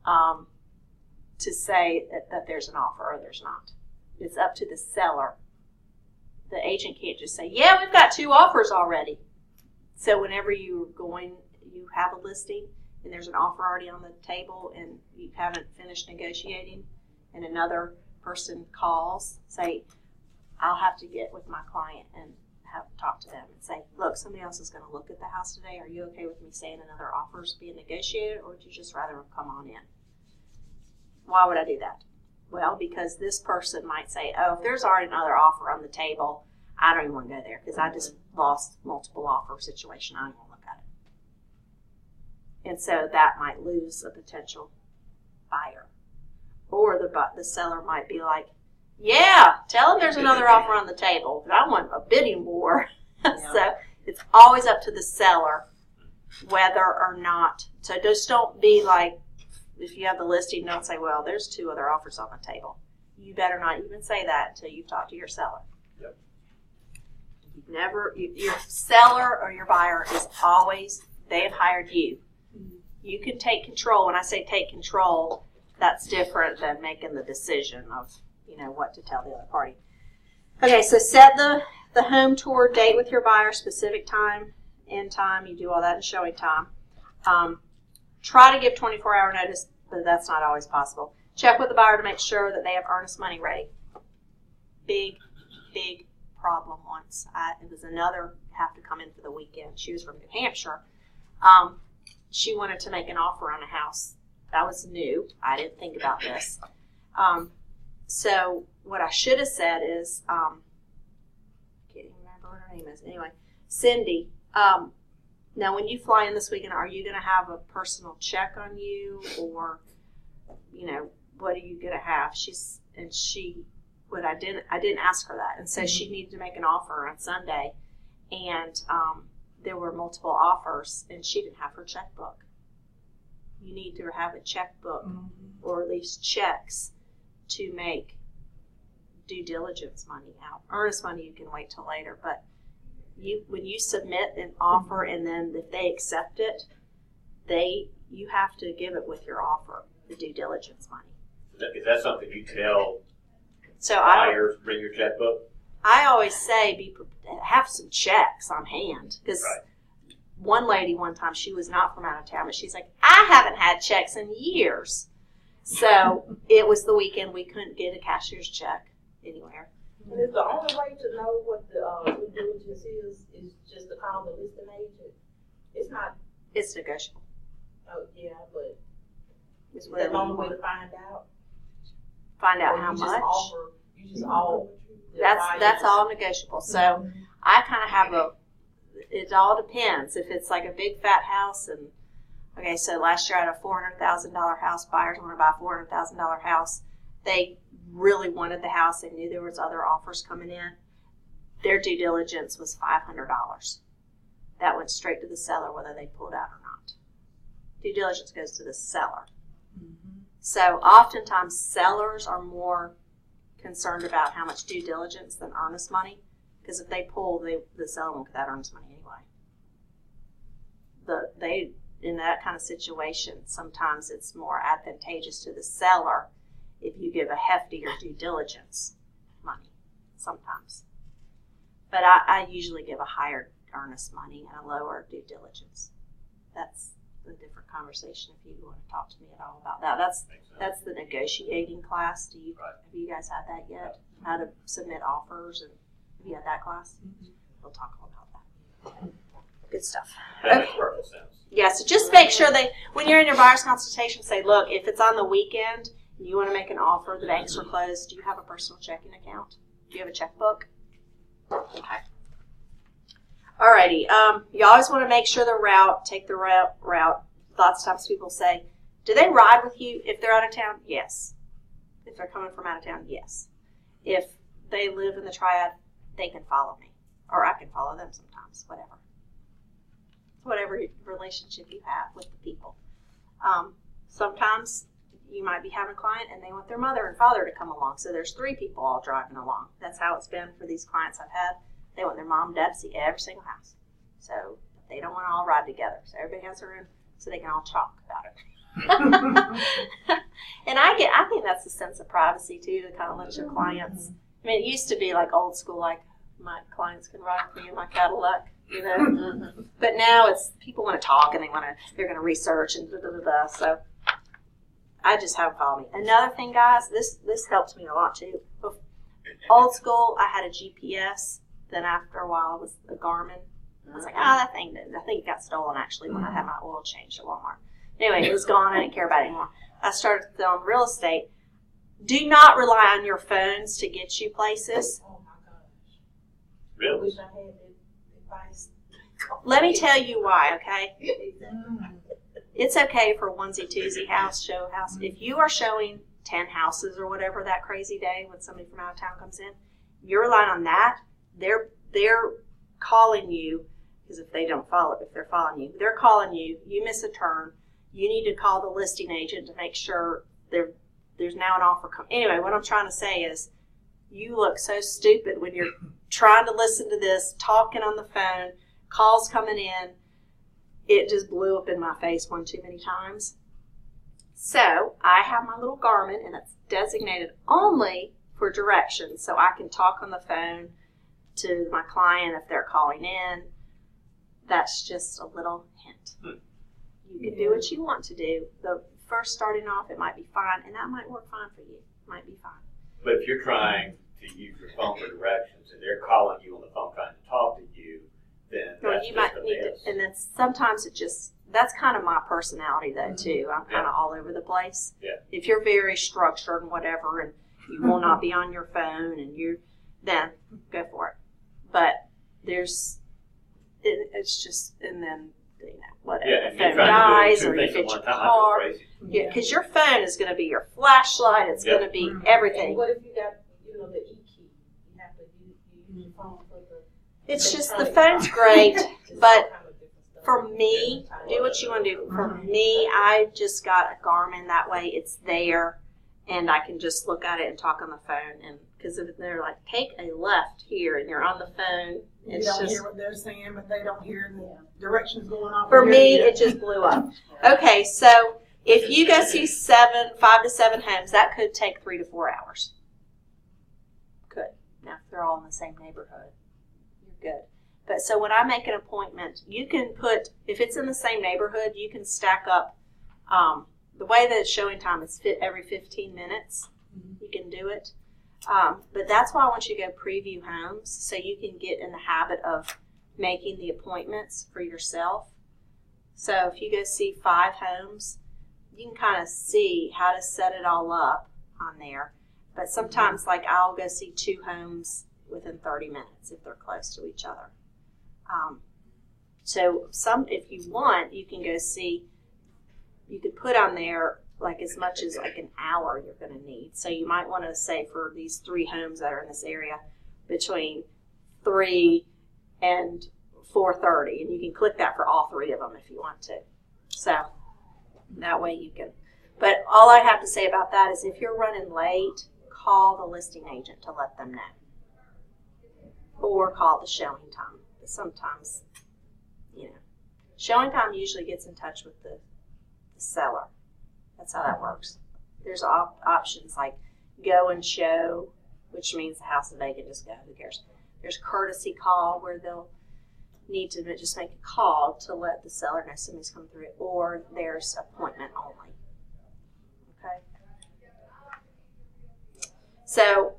to say that there's an offer or there's not. It's up to the seller. The agent can't just say, yeah, we've got 2 offers already. So whenever you have a listing and there's an offer already on the table and you haven't finished negotiating and another person calls, say, I'll have to get with my client and talk to them and say, look, somebody else is going to look at the house today. Are you okay with me saying another offer is being negotiated, or would you just rather come on in? Why would I do that? Well, because this person might say, oh, if there's already another offer on the table, I don't even want to go there because I just lost multiple offer situation. I don't want to look at it. And so that might lose a potential buyer. Or the seller might be like, yeah, tell them there's another offer on the table, but I want a bidding war. So it's always up to the seller whether or not. So just don't be like, if you have the listing, don't say, well, there's 2 other offers on the table. You better not even say that until you've talked to your seller. Yep. Your seller or your buyer is always, they have hired you. You can take control. When I say take control, that's different than making the decision of what to tell the other party. Okay, so set the home tour date with your buyer, specific time, end time. You do all that in showing time. Try to give 24-hour notice, but that's not always possible. Check with the buyer to make sure that they have earnest money ready. Big problem once. It was another have to come in for the weekend. She was from New Hampshire. She wanted to make an offer on a house. That was new. I didn't think about this. So what I should have said is, can't even remember what her name is. Anyway, Cindy, Now, when you fly in this weekend, are you going to have a personal check on you, or, what are you going to have? I didn't ask her that, and so she needed to make an offer on Sunday, and there were multiple offers, and she didn't have her checkbook. You need to have a checkbook, or at least checks, to make due diligence money out. Earnest money you can wait till later, but when you submit an offer and then if they accept it, you have to give it with your offer, the due diligence money. Is that something you tell So buyers, bring your checkbook? I always say have some checks on hand, because one lady one time, she was not from out of town, but she's like, I haven't had checks in years. So it was the weekend, we couldn't get a cashier's check anywhere. And is the only way to know what the due diligence is just to call the listing agent? It's not. It's negotiable. Oh yeah, but It's is that whatever the you only way want. to find out? Find out Or how you much. Just offer, you just all. That's all negotiable. So I kind of have it all depends. If it's like a big fat house, and okay, so last year I had a $400,000 house. Buyers want to buy a $400,000 house. They really wanted the house. They knew there was other offers coming in. Their due diligence was $500. That went straight to the seller, whether they pulled out or not. Due diligence goes to the seller. So oftentimes sellers are more concerned about how much due diligence than earnest money, because if they pull, the seller won't get that earnest money anyway. In that kind of situation, sometimes it's more advantageous to the seller if you give a heftier due diligence money, sometimes. But I usually give a higher earnest money and a lower due diligence. That's a different conversation if you want to talk to me at all about that. That's the negotiating class. Have you guys had that yet? How to submit offers, and have you had that class? We'll talk all about that. Good stuff. That makes perfect sense. Yeah, so just make sure when you're in your buyer's consultation, say, look, if it's on the weekend and you want to make an offer, the banks are closed, do you have a personal checking account? Do you have a checkbook? Okay. Alrighty. You always want to make sure take the route. Lots of times people say, do they ride with you if they're out of town? Yes. If they're coming from out of town, yes. If they live in the triad, they can follow me. Or I can follow them sometimes, whatever. Whatever relationship you have with the people. Sometimes you might be having a client and they want their mother and father to come along. So there's 3 people all driving along. That's how it's been for these clients I've had. They want their mom and dad to see every single house. So they don't want to all ride together. So everybody has their room so they can all talk about it. And I think that's a sense of privacy too, to kind of let your clients. I mean, it used to be like old school, like my clients can ride with me in my Cadillac, But now it's people want to talk and they're going to research and So I just have them follow me. Another thing, guys, this helps me a lot too. Old school, I had a GPS. Then after a while, it was a Garmin. I was like, that thing, I think it got stolen actually when I had my oil changed at Walmart. Anyway, it was gone. I didn't care about it anymore. I started selling real estate. Do not rely on your phones to get you places. Oh my gosh. I Really? wish I had the advice. Let me tell you why, okay? It's okay for onesie twosie show house. If you are showing 10 houses or whatever that crazy day when somebody from out of town comes in, you're relying on that. They're calling you, because if they're following you, they're calling you. You miss a turn. You need to call the listing agent to make sure there's now an offer coming. Anyway, what I'm trying to say is you look so stupid when you're trying to listen to this, talking on the phone, calls coming in. It just blew up in my face one too many times. So I have my little Garmin, and it's designated only for directions, so I can talk on the phone to my client if they're calling in. That's just a little hint. You can do what you want to do. The first starting off, it might be fine, and that might work fine for you. It might be fine. But if you're trying to use your phone for directions and they're calling you on the phone trying to talk to you, then that's you might need to, and then sometimes that's kind of my personality though too. I'm kind of all over the place. Yeah. If you're very structured and whatever, and you will not be on your phone, and then go for it. But it's just, and then whatever, Yeah, the and you're phone trying to dies, do or two if things at it's your one time, I car. go crazy. Yeah, because your phone is going to be your flashlight. It's Yep. going to be And everything. what if you got, the e-key? You have to use your phone for the. It's just the phone's great, Just but all kind of different stuff. for me, do what you want to do. For me, I just got a Garmin. That way, it's there, and I can just look at it and talk on the phone. And because if they're like, take a left here, and you're on the phone, You it's don't just hear what they're saying, but they don't hear the directions going off. for in me, your it just blew up. Okay, so if you go see 5 to 7 homes, that could take 3 to 4 hours. Could. Now, if they're all in the same neighborhood, you're good. But so when I make an appointment, you can put, if it's in the same neighborhood, you can stack up. The way that showing time is every 15 minutes. You can do it. But that's why I want you to go preview homes so you can get in the habit of making the appointments for yourself. So if you go see 5 homes, you can kind of see how to set it all up on there. But sometimes, like, I'll go see 2 homes within 30 minutes if they're close to each other. So if you want, you can go see, you could put on there like as much as like an hour you're going to need. So you might want to say for these 3 homes that are in this area between 3 and 4:30, and you can click that for all 3 of them if you want to. So that way you can. But all I have to say about that is if you're running late, call the listing agent to let them know. Or call the showing time. But sometimes, showing time usually gets in touch with the seller. That's how that works. There's options like go and show, which means the house is vacant, just go, who cares. There's courtesy call where they'll need to just make a call to let the seller know somebody's come through it, or there's appointment only. Okay? So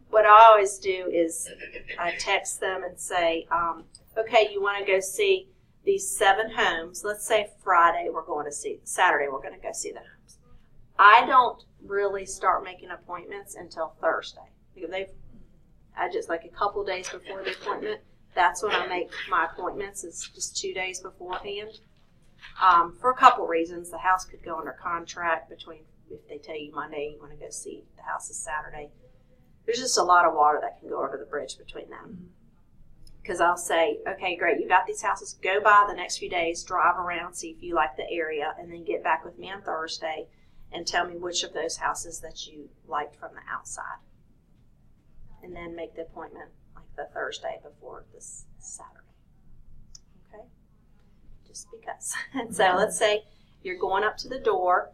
what I always do is I text them and say, okay, you want to go see these 7 homes. Let's say Saturday we're going to go see the homes. I don't really start making appointments until Thursday. Because I just like a couple days before the appointment. That's when I make my appointments. It's just 2 days beforehand. For a couple reasons. The house could go under contract if they tell you Monday you want to go see the house is Saturday. There's just a lot of water that can go under the bridge between them. Because I'll say, okay, great, you got these houses. Go by the next few days, drive around, see if you like the area, and then get back with me on Thursday and tell me which of those houses that you liked from the outside. And then make the appointment like the Thursday before this Saturday. Okay? Just because. And so let's say you're going up to the door.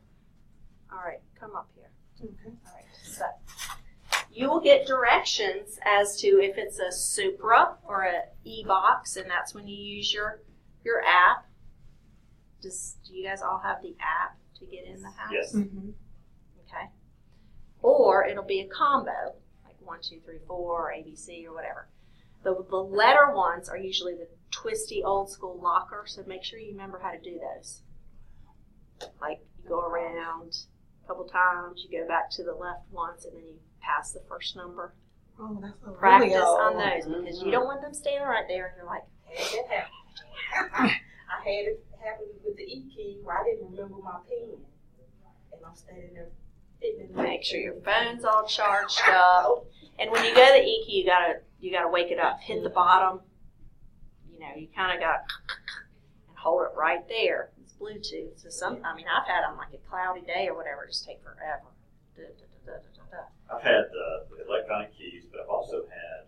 All right, come up here. Okay. All right, so you will get directions as to if it's a Supra or an e-box, and that's when you use your app. Do you guys all have the app to get in the house? Yes. Mm-hmm. Okay. Or it'll be a combo, like 1, 2, 3, 4, or ABC or whatever. The letter ones are usually the twisty old school locker, so make sure you remember how to do those. Like you go around a couple times, you go back to the left once, and then you pass the first number. Oh, that's a Practice really old. on those because you don't want them standing right there and you're like, I had it happen with the e-key where I didn't remember my PIN. And I'm standing there. make sure your phone's all charged up. And when you go to the e-key, you gotta wake it up, hit the bottom. You kind of got and hold it right there. It's Bluetooth. So I've had on like a cloudy day or whatever, just take forever. I've had the electronic keys, but I've also had,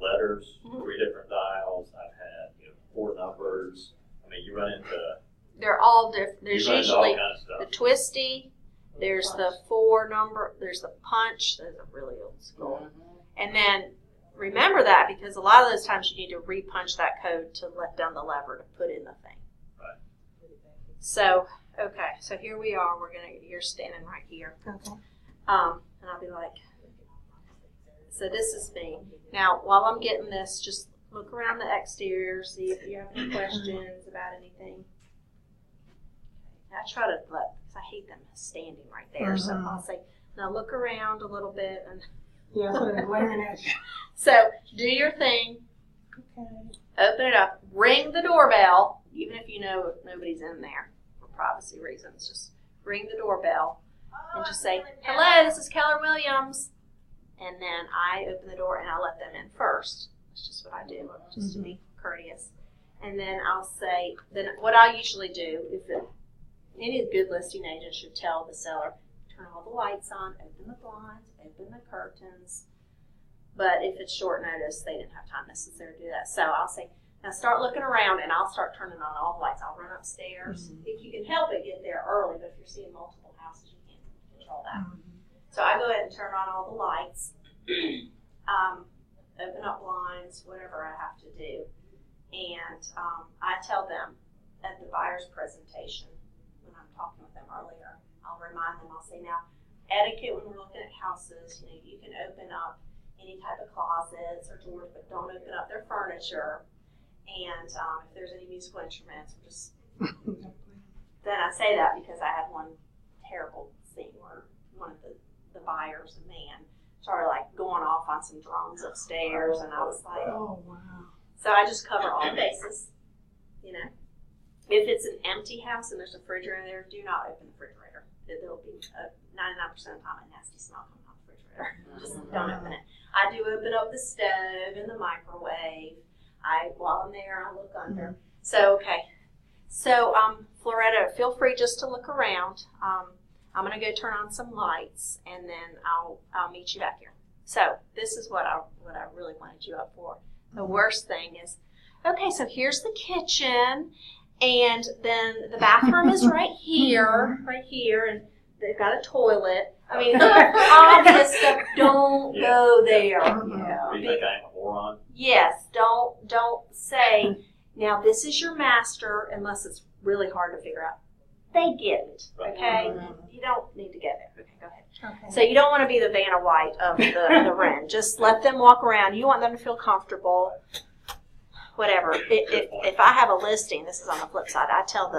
letters, 3 different dials. I've had, 4 numbers. You run into. They're all different. There's you run into all usually kinds of stuff. the twisty, there's the 4 number, there's the punch, those are really old school. And then remember that because a lot of those times you need to re-punch that code to let down the lever to put in the thing. Right. So, okay, so here we are. You're standing right here. Okay. And I'll be like, so this is me. Now, while I'm getting this, just look around the exterior, see if you have any questions about anything. I try to because I hate them standing right there. So I'll say, now look around a little bit. And Yeah, so they're glaring at you. so do your thing. Okay. Open it up, ring the doorbell, even if you know nobody's in there for privacy reasons. Just ring the doorbell and just say, "Hello, this is Keller Williams." And then I open the door and I let them in first. That's just what I do, just to be courteous. And then I'll say, then what I usually do, any good listing agent should tell the seller, turn all the lights on, open the blinds, open the curtains. But if it's short notice, they didn't have time necessarily to do that. So I'll say, now start looking around, and I'll start turning on all the lights. I'll run upstairs. If you can help it, get there early. But if you're seeing multiple houses, you can't control that. So I go ahead and turn on all the lights, open up blinds, whatever I have to do. And I tell them at the buyer's presentation, when I'm talking with them earlier, I'll remind them, I'll say, now, etiquette when we're looking at houses, you can open up any type of closets or doors, but don't open up their furniture. And if there's any musical instruments, just then I say that because I had one terrible scene where one of the buyers, a man, started like going off on some drums upstairs, and I was like, Oh, wow. so I just cover all bases, If it's an empty house and there's a refrigerator there, do not open the refrigerator. There'll be 99% of the time a nasty smell coming out of the refrigerator. Just don't open it. I do open up the stove and the microwave. While I'm there, I look under. So, okay. So, Floretta, feel free just to look around. I'm going to go turn on some lights, and then I'll meet you back here. So, this is what I really wanted you up for. The worst thing is, okay, so here's the kitchen, and then the bathroom is right here, and they've got a toilet. I mean, obvious stuff, don't go there. Do you think I'm a moron? Yes, don't say, now this is your master, unless it's really hard to figure out. They get it, okay? You don't need to get there. Okay, go ahead. Okay. So you don't want to be the Vanna White of the Wren. Just let them walk around. You want them to feel comfortable. Whatever. If I have a listing, this is on the flip side, I tell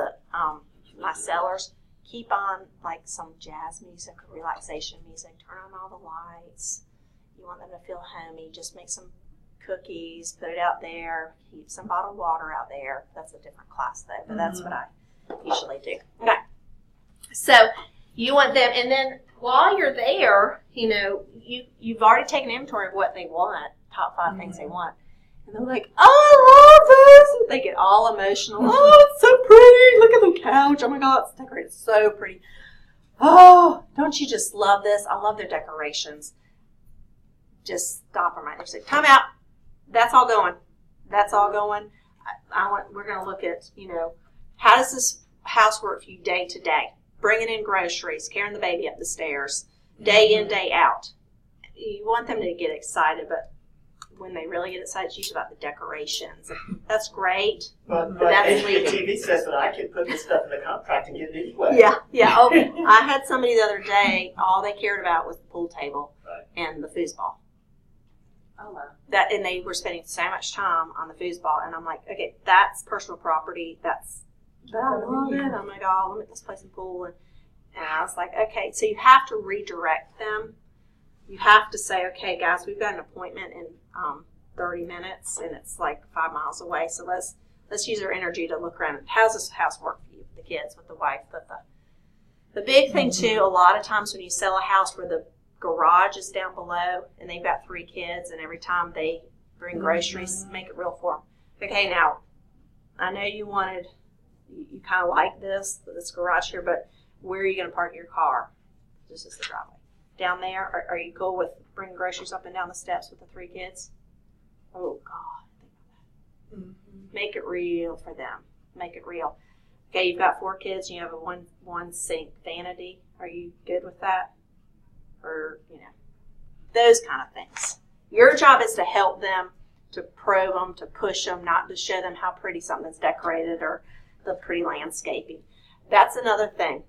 my sellers, keep on like some jazz music or relaxation music. Turn on all the lights. You want them to feel homey. Just make some cookies, put it out there, keep some bottled water out there. That's a different class though, but that's what I usually do. Okay. So you want them, and then while you're there, you've already taken inventory of what they want, top 5 things they want. And they're like, oh, I love this. They get all emotional. Oh, it's so pretty. Look at the couch. Oh my God, it's decorated so pretty. Oh, don't you just love this? I love their decorations. Just stop them right there. Say, time out. That's all going. That's all going. We're going to look at, how does this house work for you day to day? Bringing in groceries, carrying the baby up the stairs, day in, day out. You want them to get excited, but when they really get excited, it's usually about the decorations. That's great. But that's HGTV says that I can put this stuff in the contract and get it anyway. Yeah. Oh, I had somebody the other day, all they cared about was the pool table and the foosball. Oh, wow. And they were spending so much time on the foosball, and I'm like, okay, that's personal property. I love it. Oh my God, let's play some pool. And I was like, okay, so you have to redirect them. You have to say, okay, guys, we've got an appointment in 30 minutes, and it's like 5 miles away. So let's use our energy to look around. How's this house work for you, the kids, with the wife? The big thing too, a lot of times when you sell a house where the garage is down below, and they've got 3 kids, and every time they bring groceries, make it real for them. Okay, now I know you kind of like this garage here, but where are you going to park your car? This is the driveway. Down there, are you cool with bringing groceries up and down the steps with the 3 kids? Oh, God. Think about that. Make it real for them. Make it real. Okay, you've got 4 kids, and you have a one sink vanity. Are you good with that? Or, those kind of things. Your job is to help them, to probe them, to push them, not to show them how pretty something's decorated or the pretty landscaping. That's another thing.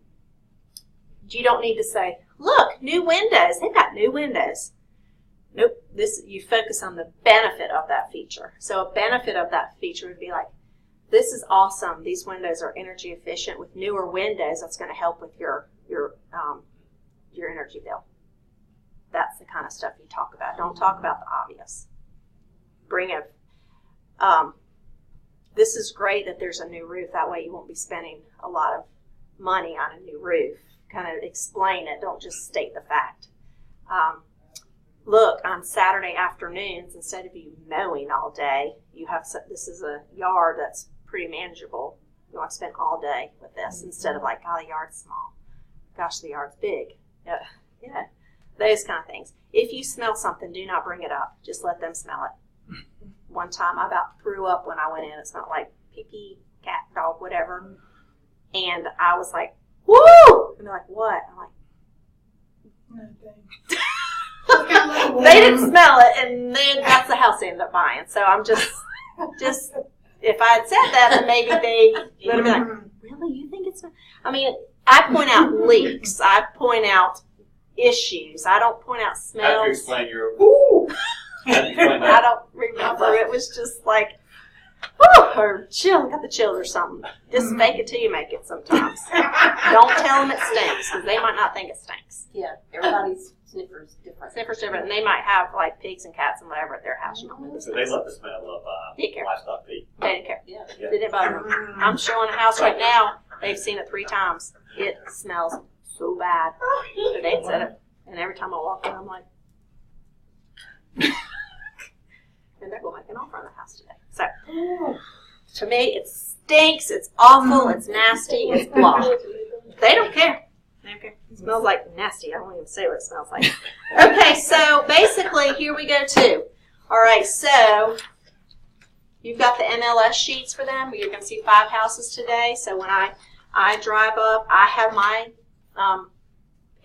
You don't need to say, look, new windows. They've got new windows. Nope. You focus on the benefit of that feature. So a benefit of that feature would be like, this is awesome. These windows are energy efficient. With newer windows, that's going to help with your energy bill. That's the kind of stuff you talk about. Don't talk about the obvious. This is great that there's a new roof. That way you won't be spending a lot of money on a new roof. Kind of explain it. Don't just state the fact. Look, on Saturday afternoons, instead of you mowing all day, this is a yard that's pretty manageable. You want to spend all day with this instead of like, oh, the yard's small. Gosh, the yard's big. Yeah, those kind of things. If you smell something, do not bring it up. Just let them smell it. One time I about threw up when I went in. It smelled like pee-pee, cat, dog, whatever. And I was like, woo! And they're like, what? I'm like, Nothing. they didn't smell it, and then that's the house they ended up buying. So I'm just, if I had said that, then maybe they would have been like, really? You think it's? I mean, I point out leaks. I point out issues. I don't point out smells. How do you explain your woo? How do you explain I that? don't remember. It was just like, whew, or chill, got the chills or something. Just fake it till you make it sometimes. Don't tell them it stinks, because they might not think it stinks. Yeah, everybody's sniffer's different. Sniffer's different, and they might have like pigs and cats and whatever at their house. You don't know the So they smells. love the smell of Didn't care. livestock feed. They didn't care. Yeah. Yeah. They didn't bother them. I'm showing a house right now. They've seen it 3 times. It smells so bad. So they said it. And every time I walk in, I'm like, and they're going to make an offer on the house today. So, to me, it stinks. It's awful. It's nasty. It's blah. They don't care. They don't care. It smells like nasty. I won't even say what it smells like. Okay, so basically, here we go too. All right, so you've got the MLS sheets for them. You're going to see 5 houses today. So when I drive up, I have my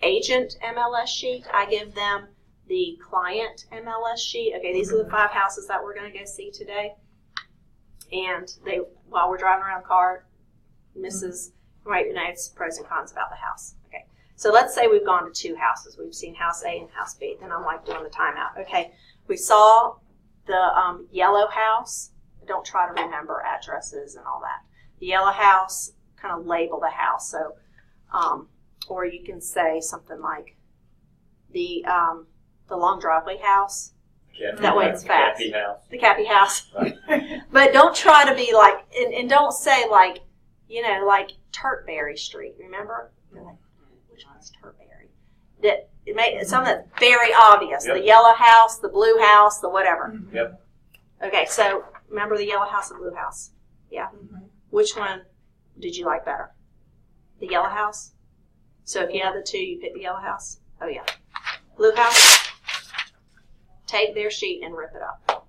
agent MLS sheet. I give them the client MLS sheet. Okay, these are the 5 houses that we're going to go see today. And while we're driving around the car, Mrs. Write notes, pros and cons about the house. Okay, so let's say we've gone to 2 houses. We've seen house A and house B. Then I'm like doing the timeout. Okay, we saw the yellow house. Don't try to remember addresses and all that. The yellow house, kind of label the house. So, or you can say something like the long driveway house. That way it's fast. Cappy house. The Cappy house. Right. But don't try to be like, and don't say like, like Turtberry Street. Remember? You're like, which one's Turtberry? Something that's very obvious. Yep. The yellow house, the blue house, the whatever. Yep. Okay, so remember the yellow house and blue house? Yeah. Which one did you like better? The yellow house? So if you had the 2, you pick the yellow house? Oh, yeah. Blue house? Take their sheet and rip it up.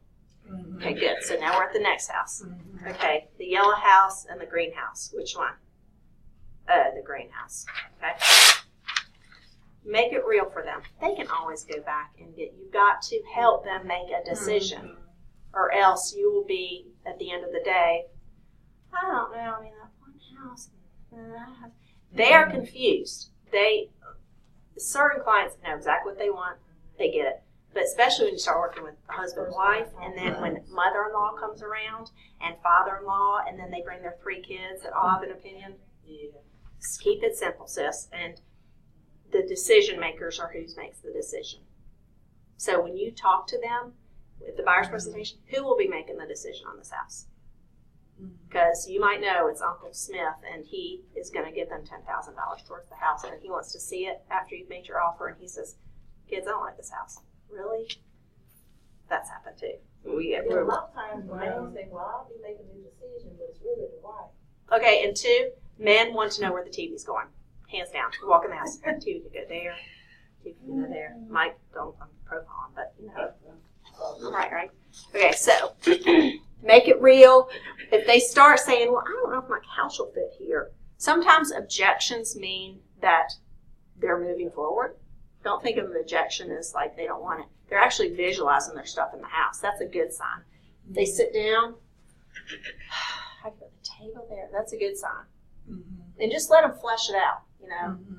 Okay, good. So now we're at the next house. Okay, the yellow house and the green house. Which one? The green house. Okay. Make it real for them. They can always go back and you've got to help them make a decision. Or else you will be, at the end of the day, I don't know, I mean, that one house. They are confused. Certain clients know exactly what they want. They get it. But especially when you start working with a husband and wife, and then when mother-in-law comes around, and father-in-law, and then they bring their 3 kids that all have an opinion. Just keep it simple, sis. And the decision makers are who makes the decision. So when you talk to them with the buyer's presentation, who will be making the decision on this house? Because you might know it's Uncle Smith, and he is going to give them $10,000 towards the house, and he wants to see it after you've made your offer, and he says, kids, I don't like this house. Really? That's happened too. A lot of times men say, well, I'll be making the decision, but it's really the wife. Okay, and 2, men want to know where the TV's going. Hands down. You walk in the house. TV could go there. TV could go there. Mike, I'm profiling, but Right. Okay, so make it real. If they start saying, well, I don't know if my couch will fit here. Sometimes objections mean that they're moving forward. Don't think of an objection as like they don't want it. They're actually visualizing their stuff in the house. That's a good sign. They sit down. I put the table there. That's a good sign. And just let them flesh it out.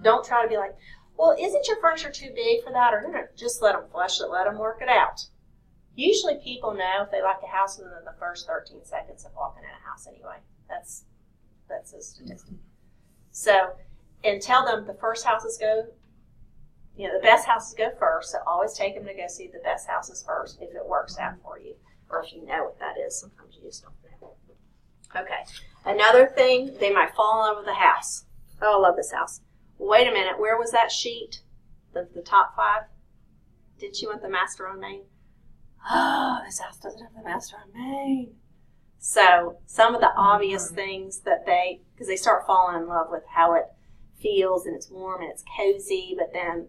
Don't try to be like, well, isn't your furniture too big for that? Or just let them flesh it. Let them work it out. Usually people know if they like a house within the first 13 seconds of walking in a house anyway. That's a statistic. So, and tell them the first houses go, the best houses go first. So always take them to go see the best houses first if it works out for you. Or if you know what that is. Sometimes You just don't know. Okay. Another thing, they might fall in love with the house. Oh, I love this house. Wait a minute. Where was that sheet? The top 5? Did you want the master on Main? Oh, this house doesn't have the master on Main. So some of the obvious things that because they start falling in love with how it feels and it's warm and it's cozy, but then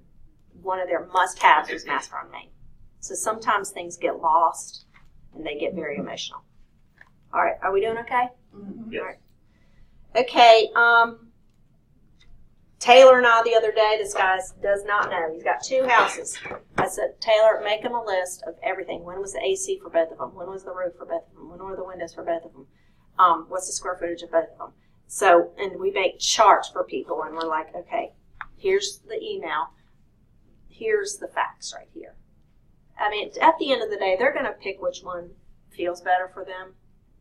one of their must-haves is master on Main. So sometimes things get lost and they get very emotional. All right, are we doing okay? Mm-hmm. Yes. All right. Okay, Taylor and I the other day, this guy does not know. He's got 2 houses. I said, Taylor, make him a list of everything. When was the AC for both of them? When was the roof for both of them? When were the windows for both of them? What's the square footage of both of them? So, and we make charts for people, and we're like, okay, here's the email. Here's the facts right here. I mean, at the end of the day, they're going to pick which one feels better for them.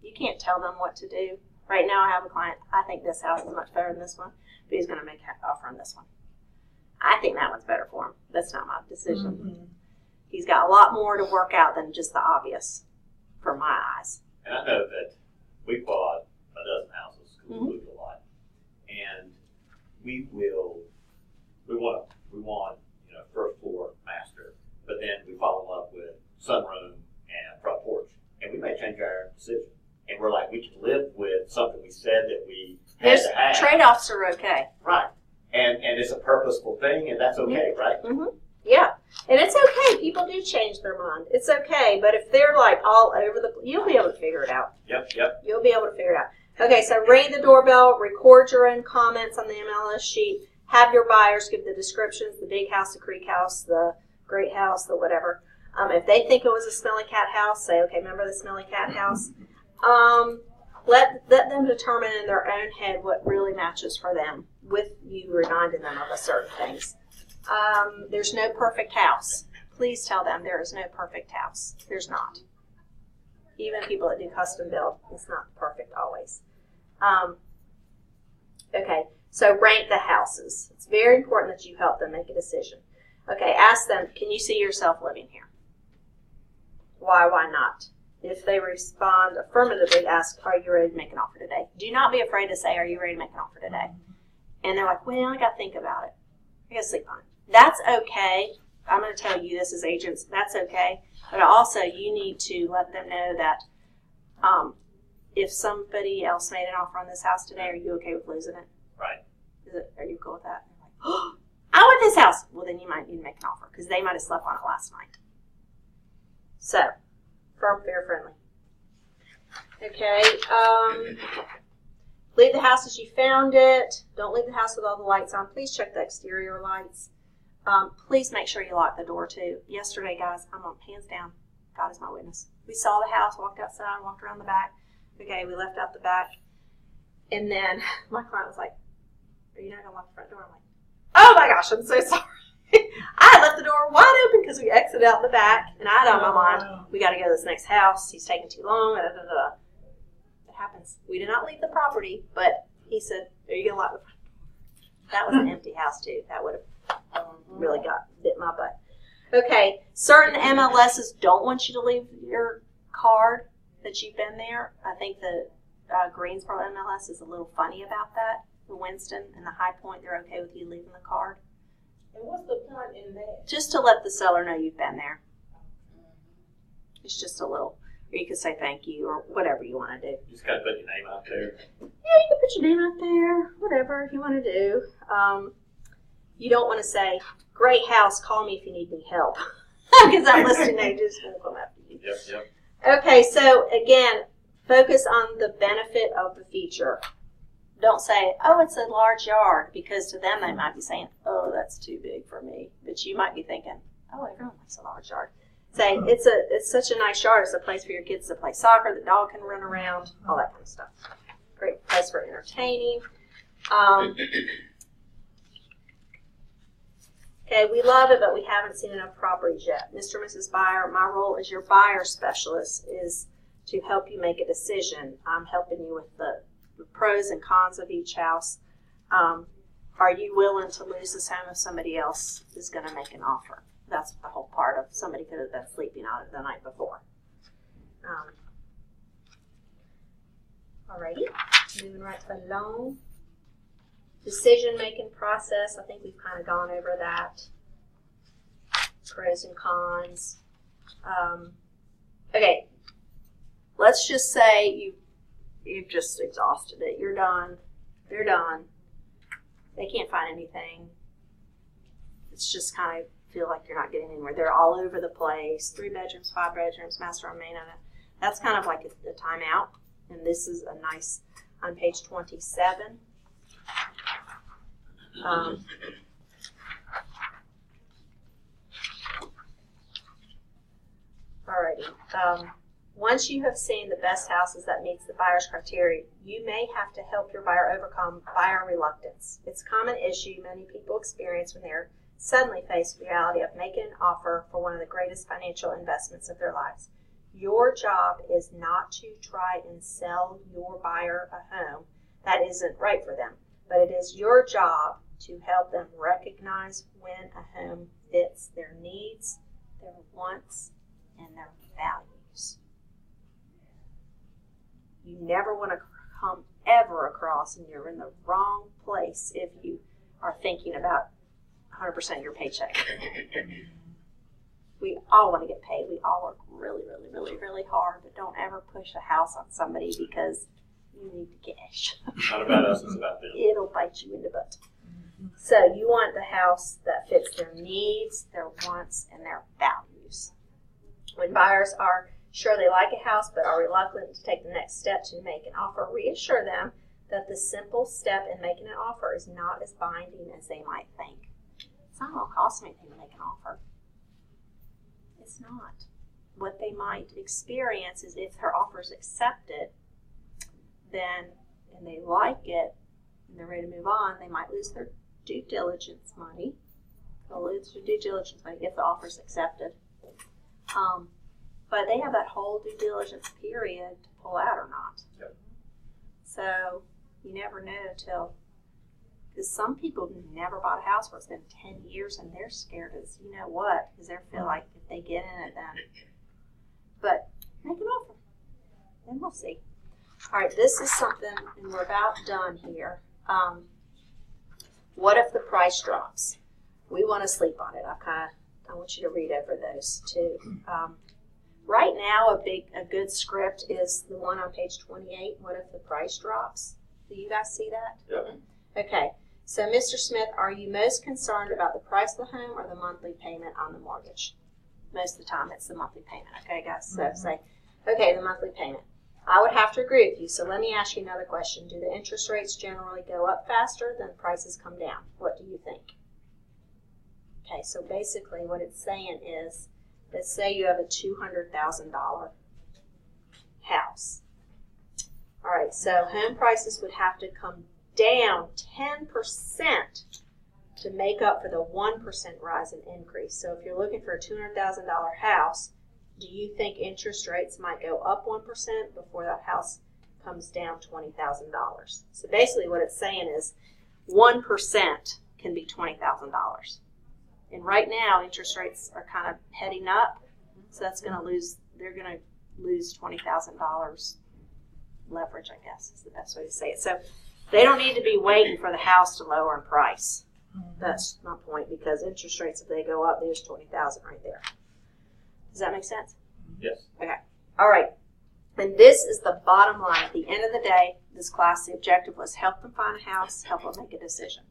You can't tell them what to do. Right now, I have a client, I think this house is much better than this one, but he's going to make an offer on this one. I think that one's better for him. That's not my decision. Mm-hmm. He's got a lot more to work out than just the obvious, from my eyes. And I know that we bought a dozen houses because we moved a lot, and we want first floor master, but then we fall in love with sunroom and front porch, and we may change our decision. And we're like, we can live with something we said that we had to have. Trade-offs are okay. Right. And it's a purposeful thing, and that's okay, right? Mm-hmm. Yeah. And it's okay. People do change their mind. It's okay. But if they're like all over you'll be able to figure it out. Yep. You'll be able to figure it out. Okay, so ring the doorbell, record your own comments on the MLS sheet, have your buyers give the descriptions, the big house, the creek house, the great house, the whatever. If they think it was a smelly cat house, say, okay, remember the smelly cat house? Let them determine in their own head what really matches for them with you reminding them of a certain things. There's no perfect house. Please tell them there is no perfect house. There's not. Even people that do custom build, it's not perfect always. Okay, so rank the houses. It's very important that you help them make a decision. Okay, ask them, can you see yourself living here? Why not? If they respond affirmatively, ask, are you ready to make an offer today? Do not be afraid to say, are you ready to make an offer today? And they're like, well, I got to think about it. I got to sleep on it. That's okay. I'm going to tell you this as agents. That's okay. But also, you need to let them know that if somebody else made an offer on this house today, are you okay with losing it? Right. Are you cool with that? And they're like, oh, I want this house. Well, then you might need to make an offer because they might have slept on it last night. So, firm, fair, friendly. Okay. Leave the house as you found it. Don't leave the house with all the lights on. Please check the exterior lights. Please make sure you lock the door too. Yesterday, guys, I'm on hands down. God is my witness. We saw the house, walked outside, walked around the back. Okay, we left out the back. And then my client was like, are you not going to lock the front door? I'm like, oh my gosh, I'm so sorry. I left the door wide open because we exited out the back. And I had on my mind, we got to go to this next house. He's taking too long. It happens. We did not leave the property, but he said, are you going to lock the front door? That was an empty house too. That would have really bit my butt. Okay, certain MLSs don't want you to leave your card that you've been there. I think the Greensboro MLS is a little funny about that. The Winston and the High Point, they're okay with you leaving the card. And what's the point in that? Just to let the seller know you've been there. It's just a little, or you could say thank you or whatever you want to do. You just got to put your name out there. Yeah, you can put your name out there, whatever you want to do. You don't want to say, great house, call me if you need any help. Because that listing agent is going to come after you. Yep. Okay, so again, focus on the benefit of the feature. Don't say, oh, it's a large yard, because to them they might be saying, oh, that's too big for me. But you might be thinking, oh, everyone likes a large yard. Say, it's such a nice yard. It's a place for your kids to play soccer. The dog can run around, all that kind of stuff. Great place for entertaining. Okay, we love it, but we haven't seen enough properties yet. Mr. and Mrs. Buyer, my role as your buyer specialist is to help you make a decision. I'm helping you with the pros and cons of each house. Are you willing to lose this home if somebody else is going to make an offer? That's the whole part of somebody could have been sleeping on it the night before. Alrighty, moving right to the loan. Decision-making process, I think we've kind of gone over that. Pros and cons. Okay, let's just say you've just exhausted it. You're done. They're done. They can't find anything. It's just kind of feel like you're not getting anywhere. They're all over the place. 3 bedrooms, 5 bedrooms, master room, main. That's kind of like a timeout. And this is a nice, on page 27. Alrighty. Once you have seen the best houses that meets the buyer's criteria, you may have to help your buyer overcome buyer reluctance. It's a common issue many people experience when they're suddenly faced with the reality of making an offer for one of the greatest financial investments of their lives. Your job is not to try and sell your buyer a home that isn't right for them, but it is your job to help them recognize when a home fits their needs, their wants, and their values. You never want to come ever across and you're in the wrong place if you are thinking about 100% of your paycheck. We all want to get paid. We all work really, really, really, really hard, but don't ever push a house on somebody because you need the cash. It's not about us, it's about them. It'll bite you in the butt. So you want the house that fits their needs, their wants, and their values. When buyers are sure they like a house but are reluctant to take the next step to make an offer, reassure them that the simple step in making an offer is not as binding as they might think. It's not going to cost them anything to make an offer. It's not. What they might experience is if her offer is accepted, then, and they like it, and they're ready to move on, they might lose their due diligence money. They'll lose their due diligence money if the offer is accepted. But they have that whole due diligence period to pull out or not. Yep. So you never know till, because some people never bought a house for it's been 10 years and they're scared as you know what, because they feel like if they get in it then. But make an offer, and we'll see. All right, this is something, and we're about done here. What if the price drops? We want to sleep on it. I want you to read over those too. Right now, a good script is the one on page 28. What if the price drops? Do you guys see that? Yep. Okay. So, Mr. Smith, are you most concerned about the price of the home or the monthly payment on the mortgage? Most of the time, it's the monthly payment. Okay, guys. So say, okay, the monthly payment. I would have to agree with you. So let me ask you another question. Do the interest rates generally go up faster than prices come down? What do you think? Okay, so basically what it's saying is, let's say you have a $200,000 house. All right, so home prices would have to come down 10% to make up for the 1% rise in increase. So if you're looking for a $200,000 house, do you think interest rates might go up 1% before that house comes down $20,000? So basically what it's saying is 1% can be $20,000. And right now interest rates are kind of heading up, so they're going to lose $20,000 leverage, I guess is the best way to say it. So they don't need to be waiting for the house to lower in price. That's my point, because interest rates, if they go up, there's $20,000 right there. Does that make sense? Yes. Okay. All right. And this is the bottom line. At the end of the day, this class, the objective was help them find a house, help them make a decision.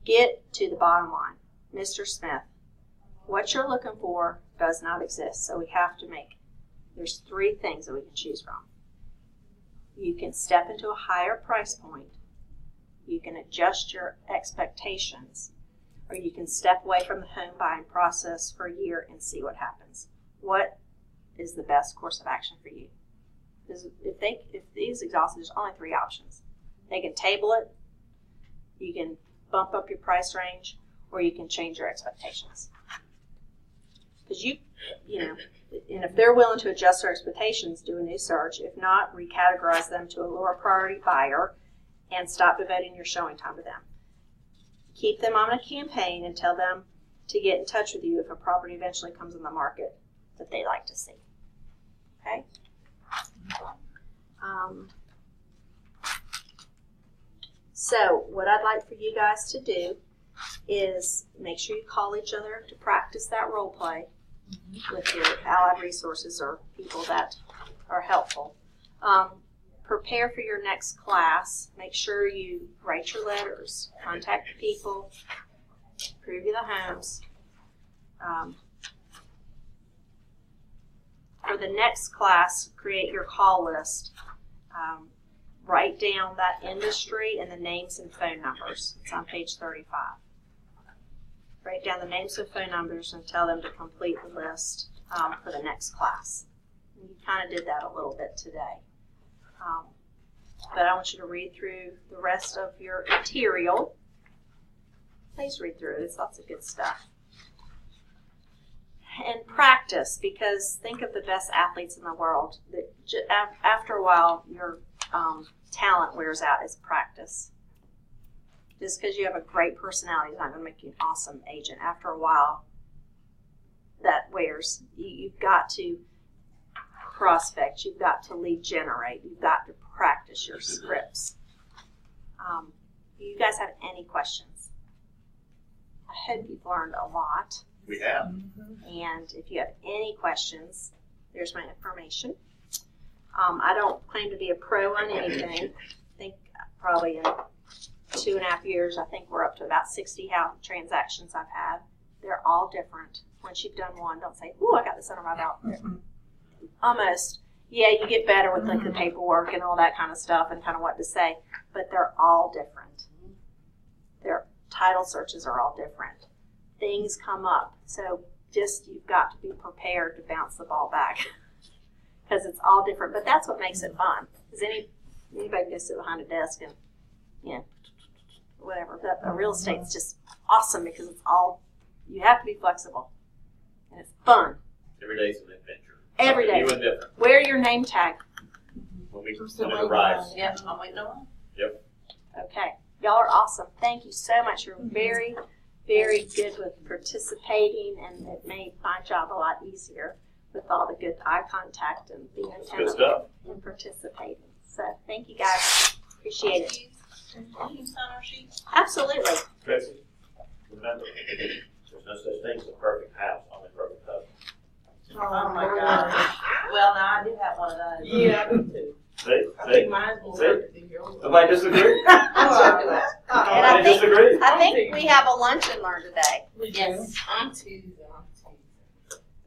Get to the bottom line. Mr. Smith, what you're looking for does not exist. So we have to there's 3 things that we can choose from. You can step into a higher price point. You can adjust your expectations, or you can step away from the home buying process for a year and see what happens. What is the best course of action for you? Because if these exhausted, there's only 3 options. They can table it, you can bump up your price range, or you can change your expectations. Because you know, and if they're willing to adjust their expectations, do a new search. If not, recategorize them to a lower priority buyer and stop devoting your showing time to them. Keep them on a campaign and tell them to get in touch with you if a property eventually comes on the market that they like to see. Okay? So what I'd like for you guys to do is make sure you call each other to practice that role play with your allied resources or people that are helpful. Prepare for your next class. Make sure you write your letters, contact the people, preview the homes. For the next class, create your call list. Write down that industry and the names and phone numbers. It's on page 35. Write down the names and phone numbers and tell them to complete the list for the next class. And you kind of did that a little bit today. But I want you to read through the rest of your material. Please read through it. It's lots of good stuff. And practice, because think of the best athletes in the world. After a while, your talent wears out is practice. Just because you have a great personality is not going to make you an awesome agent. After a while, that wears. You've got to prospect. You've got to lead generate. You've got to practice your scripts. Do you guys have any questions? I hope you've learned a lot. We have. And if you have any questions, there's my information. I don't claim to be a pro on anything. I think probably in 2.5 years, I think we're up to about 60 transactions I've had. They're all different. Once you've done one, don't say, "Ooh, I got this under my belt." Almost. Yeah, you get better with like the paperwork and all that kind of stuff and kind of what to say, but they're all different. Their title searches are all different. Things come up. So just you've got to be prepared to bounce the ball back because it's all different. But that's what makes it fun. Because anybody can sit behind a desk and, you know, whatever. But real estate's just awesome because it's all, you have to be flexible. And it's fun. Every day's an adventure. Every day. New and different. Wear your name tag. When it arrives. Yep, I'm waiting on. Yep. Okay. Y'all are awesome. Thank you so much. You're very, very good with participating, and it made my job a lot easier with all the good eye contact and being Good attentive stuff. and participating. So thank you guys. Appreciate it. Can you sign our sheet? Absolutely. Tracy, remember, there's no such thing as a perfect house, only a perfect husband. Oh my God. Well, no, I do have one of those. Yeah, I do too. See? I See? think mine's more See? perfect than yours. Nobody disagree? I'm sure do it. And I Nobody think- disagree? I think we have a lunch and learn today. Yes. I'm teasing.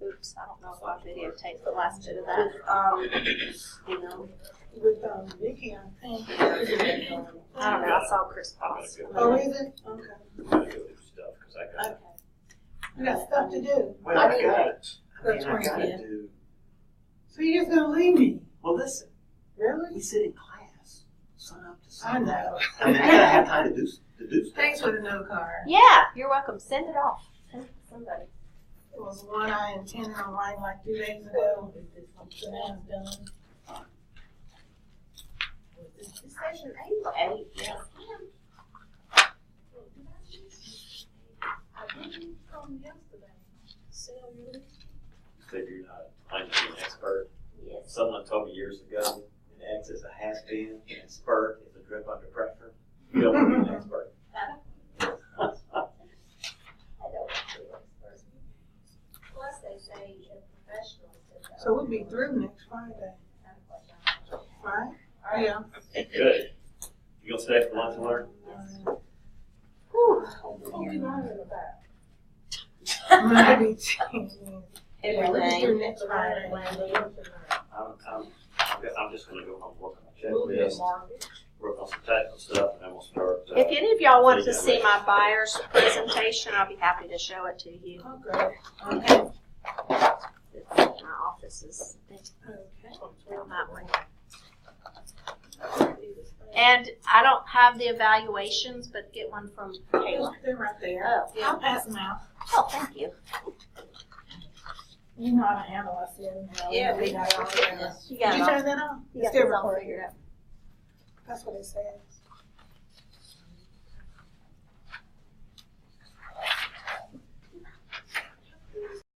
Oops, I don't know if I videotaped the last bit of that. You know. With Vicky, I think. I don't know. I saw Chris I'm gonna Foss. go. Oh, is it? Okay. I'm gonna go do stuff, because I got. Okay. You got stuff to do. Well, I got it. That's I right, gotta yeah. do. So you're just gonna leave me? Well, listen, Really? we sit in class, sun up to I sun. know. I mean, I gotta have time to do stuff. Thanks for the note card. Yeah, you're welcome. Send it off. Send it to somebody. It was one I intended on writing like 2 days ago. So now it's done. This session 8. Yes. I didn't from yesterday. Sell your Said you're not claiming to be an expert. Yes. Someone told me years ago, an X is a has been, and spurt is a drip under pressure. You don't want to be an expert. I don't want to be an expert. Plus, they say a professional. So we'll be through next Friday, right? Yeah. Good. You gonna stay for lunch and learn? Whew. What are we learning about? Maybe Everything. Let's do next Friday. I'm just gonna go home and work on my checklist, work on some technical stuff, and then we'll start. If any of y'all want to see my buyer's presentation, I'll be happy to show it to you. Oh, great. Okay. My office is Okay. down that way. And I don't have the evaluations, but get one from Kayla. They're right there. Oh, yeah. I'll pass them out. Oh, thank you. You know how to handle us here. Yeah, we got it all together. Yes. You Did got you it all, turn that on? you It's got still this all recording. figured out. That's what it says.